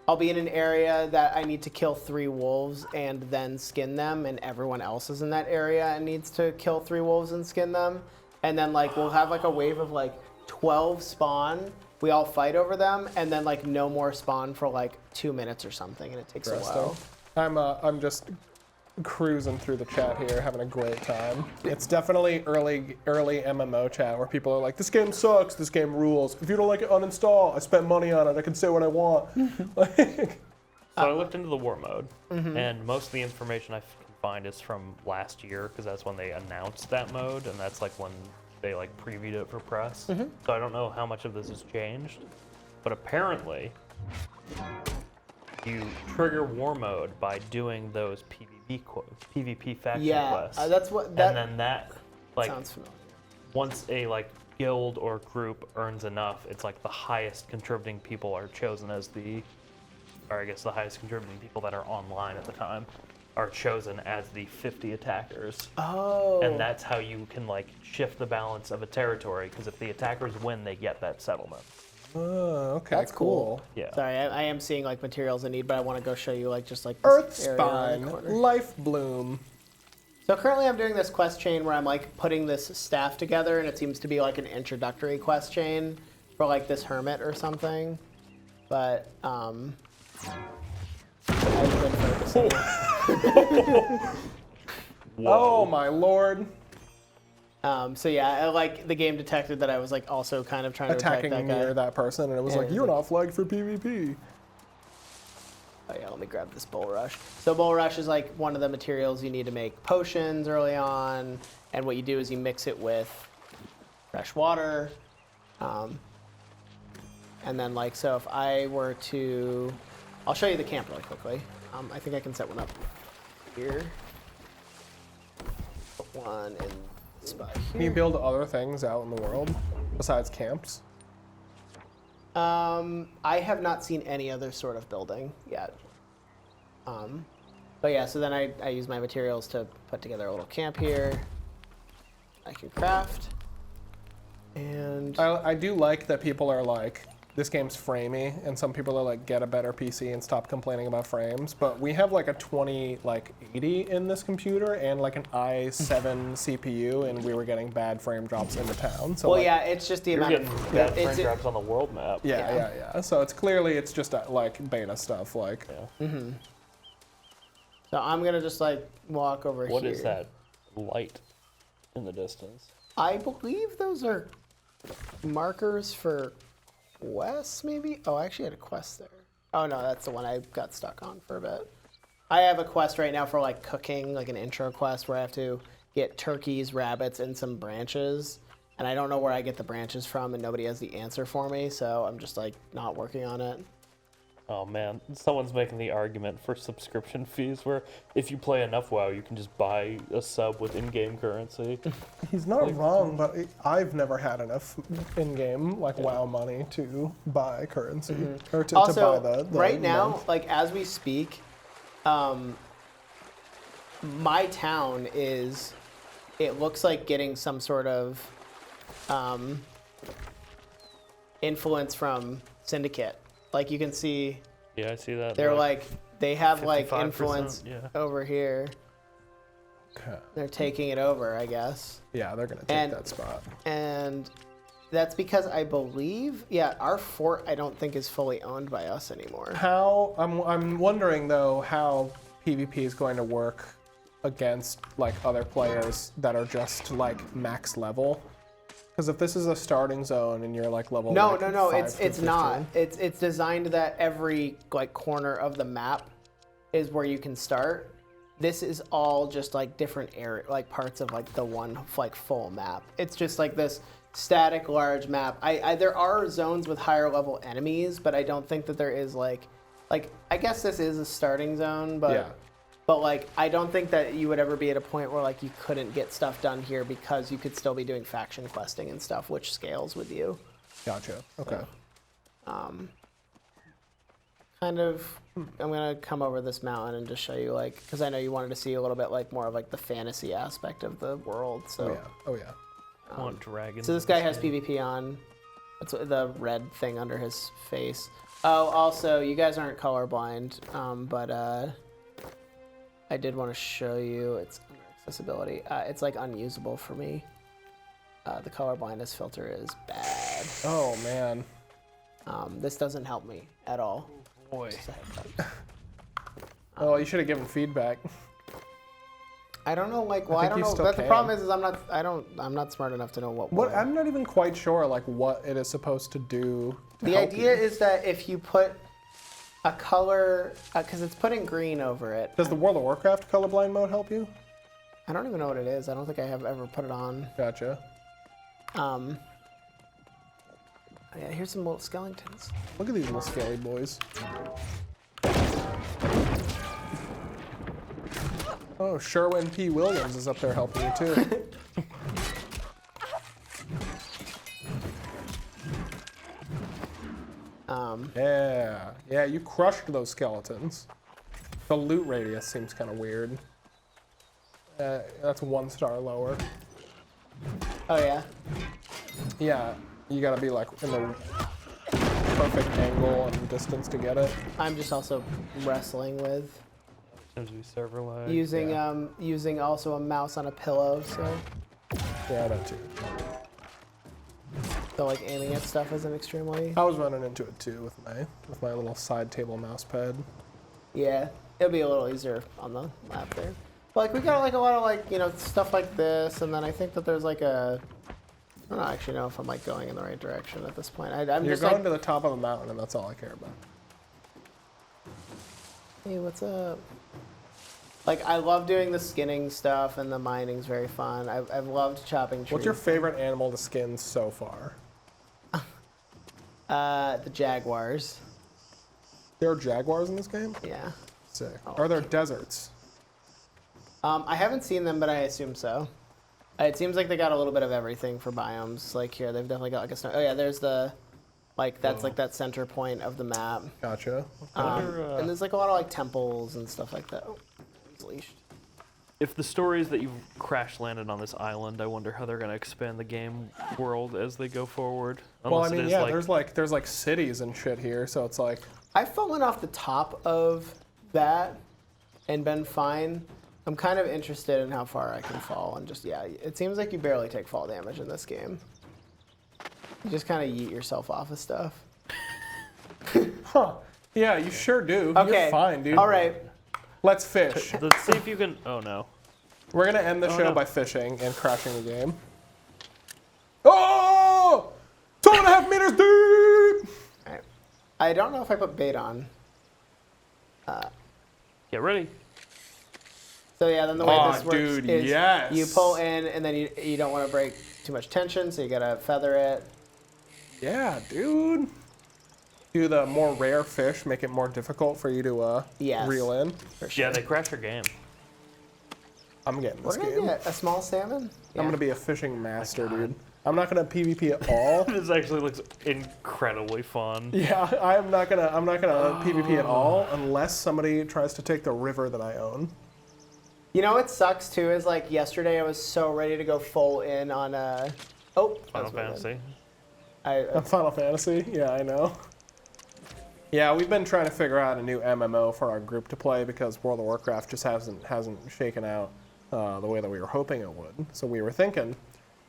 I'll be in an area that I need to kill 3 wolves and then skin them, and everyone else is in that area and needs to kill 3 wolves and skin them. And then like we'll have like a wave of like 12 spawn. We all fight over them, and then like no more spawn for like 2 minutes or something, and it takes a while. I'm just cruising through the chat here, having a great time. It's definitely early MMO chat where people are like, "This game sucks. This game rules. If you don't like it, uninstall. I spent money on it. I can say what I want." Like, So I looked into the war mode, and most of the information I can find is from last year because that's when they announced that mode, and that's like when they like previewed it for press. So I don't know how much of this has changed, but apparently you trigger war mode by doing those PvP faction quests. That's what and then that like sounds familiar. once a like guild or group earns enough, it's like the highest contributing people are chosen as the highest contributing people that are online at the time are chosen as the 50 attackers. Oh. And that's how you can like shift the balance of a territory, because if the attackers win, they get that settlement. oh, okay, That's cool. Yeah. Sorry, I am seeing like materials in need, but I want to go show you like just like Earth this area around the Spine, corner. Life Bloom. So currently I'm doing this quest chain where I'm like putting this staff together, and it seems to be like an introductory quest chain for like this hermit or something. But I've been focusing. Oh my lord! So yeah, like the game detected that I was like also kind of trying to Attacking attack that guy. near that person, and it was like, Yeah. "You're not flagged for PvP." Oh yeah, let me grab this bulrush. So bulrush is like one of the materials you need to make potions early on, and what you do is you mix it with fresh water, and then like so if I were to, I'll show you the camp really quickly. I think I can set one up here. Put one in this spot here. Can you build other things out in the world besides camps? I have not seen any other sort of building yet. But yeah, so then I use my materials to put together a little camp here. I can craft. And I do like that people are like, this game's framey, and some people are like, get a better PC and stop complaining about frames. But we have like a 2080 in this computer and like an i7 CPU, and we were getting bad frame drops in the town. So well, like, yeah, it's just the You're amount getting of bad frame it's, drops on the world map. yeah. So it's clearly it's just like beta stuff. Like, So I'm gonna just like walk over here. What is that light in the distance? I believe those are markers for quests, maybe? Oh, I actually had a quest there. Oh no, that's the one I got stuck on for a bit. I have a quest right now for like cooking, like an intro quest where I have to get turkeys, rabbits, and some branches. And I don't know where I get the branches from, and nobody has the answer for me, so I'm just like not working on it. Oh man, someone's making the argument for subscription fees where if you play enough WoW, you can just buy a sub with in-game currency. he's not wrong, but I've never had enough in-game like WoW money to buy currency or to Also, buy the right now, month. like as we speak, my town is, it looks like getting some sort of influence from Syndicate. Like you can see, Yeah, I see that. they're like, they have like 55%, influence yeah. over here. Okay. They're taking it over, I guess. Yeah, they're gonna take And- that spot. And that's because I believe, yeah, our fort I don't think is fully owned by us anymore. How I'm wondering though how PvP is going to work against like other players that are just like max level. Because if this is a starting zone and you're like level No, like, no, 5 it's to it's 15. not. It's designed that every like corner of the map is where you can start. This is all just like different area, like parts of like the one like full map. It's just like this static large map. There are zones with higher level enemies, but I don't think that there is like I guess this is a starting zone, but Yeah. but like I don't think that you would ever be at a point where like you couldn't get stuff done here because you could still be doing faction questing and stuff, which scales with you. Gotcha. Okay. Kind of, I'm gonna come over this mountain and just show you like, because I know you wanted to see a little bit like more of like the fantasy aspect of the world. So, Oh yeah. Oh yeah. I want dragons. so this guy has PvP on. That's the red thing under his face. Oh, also, you guys aren't colorblind, but I did want to show you its under accessibility. It's like unusable for me. The color blindness filter is bad. Oh man. This doesn't help me at all. Boy. Just a heads up. Oh, you should have given feedback. I don't know, like, well, I think don't you know. still But the can. problem is I'm not smart enough to know what. What will. I'm not even quite sure like what it is supposed to do. To The help idea you. is that if you put a color, because it's putting green over it. Does the World of Warcraft colorblind mode help you? I don't even know what it is. I don't think I have ever put it on. Gotcha. Yeah, here's some little skeletons. Look at these little scaly boys. Oh, Sherwin P. Williams is up there helping you too. Yeah, yeah, you crushed those skeletons. The loot radius seems kind of weird. That's 1 star lower. Oh yeah. Yeah, you gotta be like in the perfect angle and distance to get it. I'm just also wrestling with Seems to be server lag. using yeah. using also a mouse on a pillow, so Yeah, that too. like aiming at stuff isn't extremely. I was running into it too with my little side table mouse pad. Yeah, it'll be a little easier on the lap there. But like we got like a lot of like stuff like this, and then I think that there's like a. I don't actually know if I'm like going in the right direction at this point. I'm You're just going like to the top of the mountain, and that's all I care about. Hey, what's up? Like, I love doing the skinning stuff, and the mining's very fun. I've loved chopping trees. What's your favorite animal to skin so far? The jaguars. There are jaguars in this game? Yeah. Sick. Oh, Are there deserts? I haven't seen them, but I assume so. It seems like they got a little bit of everything for biomes. Like here, they've definitely got like a snow. Oh yeah, there's the, like that's like that center point of the map. Gotcha. And there's like a lot of like temples and stuff like that. Oh, he's leashed. If the story is that you've crash landed on this island, I wonder how they're going to expand the game world as they go forward. Well, I Unless mean, it is yeah, there's like cities and shit here, so it's like, I've fallen off the top of that and been fine. I'm kind of interested in how far I can fall, and just yeah, it seems like you barely take fall damage in this game. You just kind of yeet yourself off of stuff. huh? Yeah, you sure do. Okay. You're fine, dude. All right. Let's fish. Let's see if you can. Oh no. We're gonna end the show no. by fishing and crashing the game. Oh! 2.5 meters deep! All right. I don't know if I put bait on. Get ready. So yeah, then the way Aw, this works dude, is yes. you pull in, and then you don't want to break too much tension, so you gotta feather it. Yeah, dude. Do the more rare fish make it more difficult for you to Yes. reel in? For sure. Yeah, they crash your game. I'm getting this What did I game. get? A small salmon? I'm gonna be a fishing master, dude. I'm not gonna PvP at all. This actually looks incredibly fun. Yeah, I'm not gonna PvP at all unless somebody tries to take the river that I own. You know what sucks too is like yesterday I was so ready to go full in on oh, Final that's my bad. Fantasy. Final Fantasy? Yeah, I know. Yeah, we've been trying to figure out a new MMO for our group to play because World of Warcraft just hasn't shaken out the way that we were hoping it would. So we were thinking,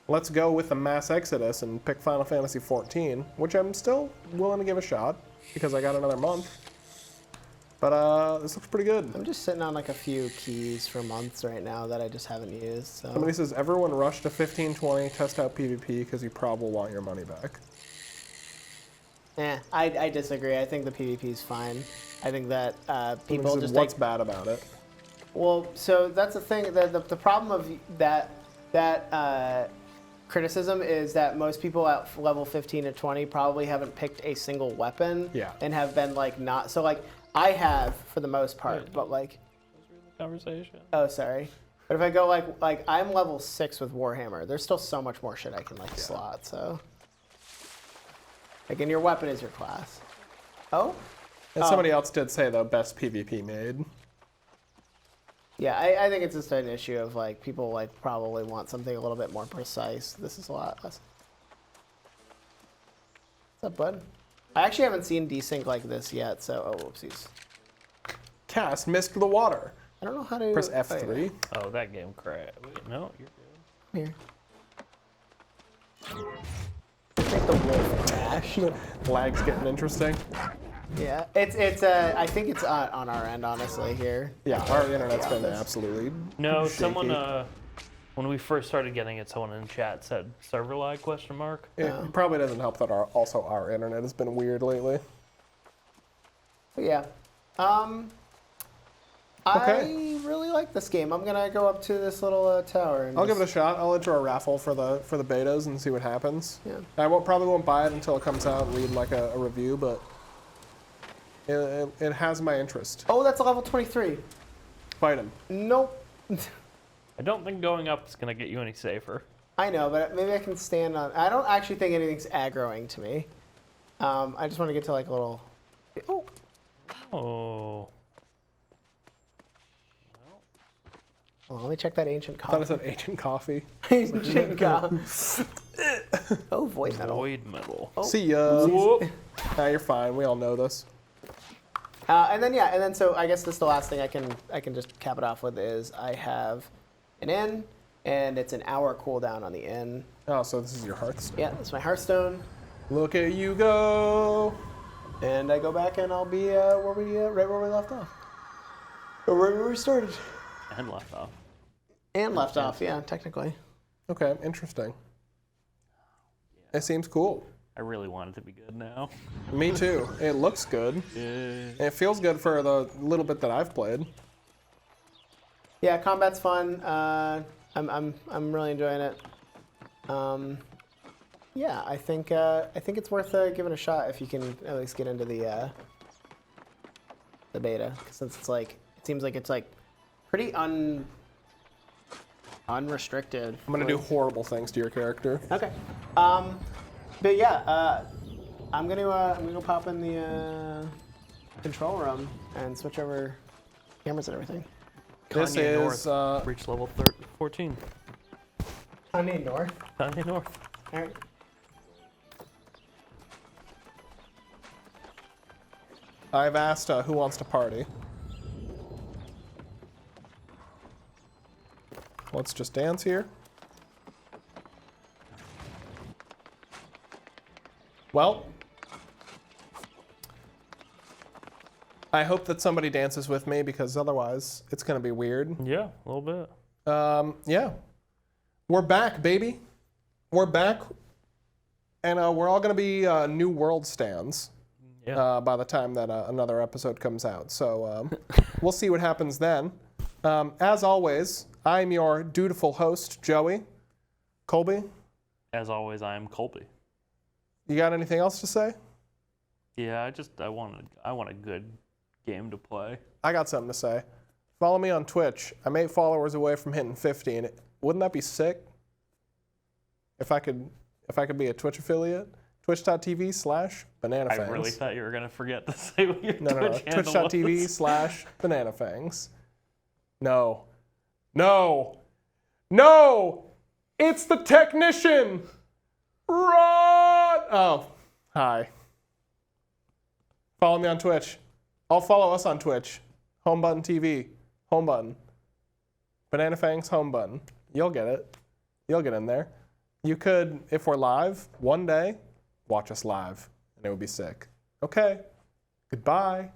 let's go with the mass exodus and pick Final Fantasy XIV, which I'm still willing to give a shot because I got another month. But this looks pretty good. I'm just sitting on like a few keys for months right now that I just haven't used. So. Somebody says, everyone rush to 1520, test out PvP because you probably want your money back. I disagree. I think the PvP is fine. I think that people Somebody just says, what's like, bad about it? well, so that's the thing. The problem of that criticism is that most people at level 15 to 20 probably haven't picked a single weapon. Yeah. And have been like not so like I have for the most part, Wait. but like Conversation. oh sorry. But if I go like I'm level 6 with Warhammer, there's still so much more shit I can like slot. So like, and your weapon is your class. Oh. And somebody else did say, though, best PvP made. Yeah, I think it's just an issue of like people like probably want something a little bit more precise. This is a lot less. What's up, bud? I actually haven't seen desync like this yet, so oh whoopsies. Cast Mist to the Water. I don't know how to Press oh, yeah. F3. Oh, that game crashed. Wait, no, you're good. Here. Make the wolf crash. Lag's getting interesting. Yeah, it's I think it's on our end honestly here. Yeah, our internet's been this- absolutely No, shaky. someone, when we first started getting it, someone in chat said server lag ? It probably doesn't help that our internet has been weird lately. But yeah. Okay. I really like this game. I'm gonna go up to this little tower. And I'll give it a shot. I'll enter a raffle for the betas and see what happens. Yeah. I probably won't buy it until it comes out and read like a review, but it has my interest. Oh, that's a level 23. Fight him. Nope. I don't think going up is going to get you any safer. I know, but maybe I can stand on. I don't actually think anything's aggroing to me. I just want to get to like a little. Oh. Oh. Hold on, let me check that ancient I thought coffee. it said ancient coffee. Ancient coffee. Oh, void metal. Void metal. Oh. See ya. Whoop. Nah, you're fine. We all know this. And then so I guess this is the last thing I can just cap it off with is I have an inn, and it's an hour cooldown on the inn. Oh, so this is your Hearthstone. Yeah, that's my Hearthstone. Look at you go. And I go back and I'll be right where we left off. Or right where we started. And left off. And left off, yeah, technically. Okay, interesting. It seems cool. I really want it to be good now. Me too. It looks good. Yeah. It feels good for the little bit that I've played. Yeah, combat's fun. I'm really enjoying it. Yeah, I think it's worth giving a shot if you can at least get into the beta, since it's like it seems like it's like pretty unrestricted. I'm gonna do horrible things to your character. Okay. But yeah, I'm gonna go pop in the control room and switch over cameras and everything. This Kanye is North reached level 14. Kanye North. Kanye North. All right. I've asked who wants to party. Let's just dance here. Well, I hope that somebody dances with me because otherwise it's gonna be weird. Yeah, a little bit. Yeah. We're back, baby. We're back. And we're all gonna be New World stands. Yeah. By the time that another episode comes out. So we'll see what happens then. As always, I'm your dutiful host, Joey. Colby, As always, I am Colby. you got anything else to say? Yeah, I want a good game to play. I got something to say. Follow me on Twitch. I'm 8 followers away from hitting 50, and wouldn't that be sick? If I could be a Twitch affiliate? Twitch.tv/BananaFangs. I really thought you were gonna forget to say what your No. Twitch handle was. Twitch.tv/BananaFangs. No! It's the technician! Run! Oh, hi. Follow me on Twitch. I'll follow us on Twitch. Home button TV. Home button. BananaFangs home button. You'll get it. You'll get in there. You could, if we're live, one day, watch us live, and it would be sick. Okay. Goodbye.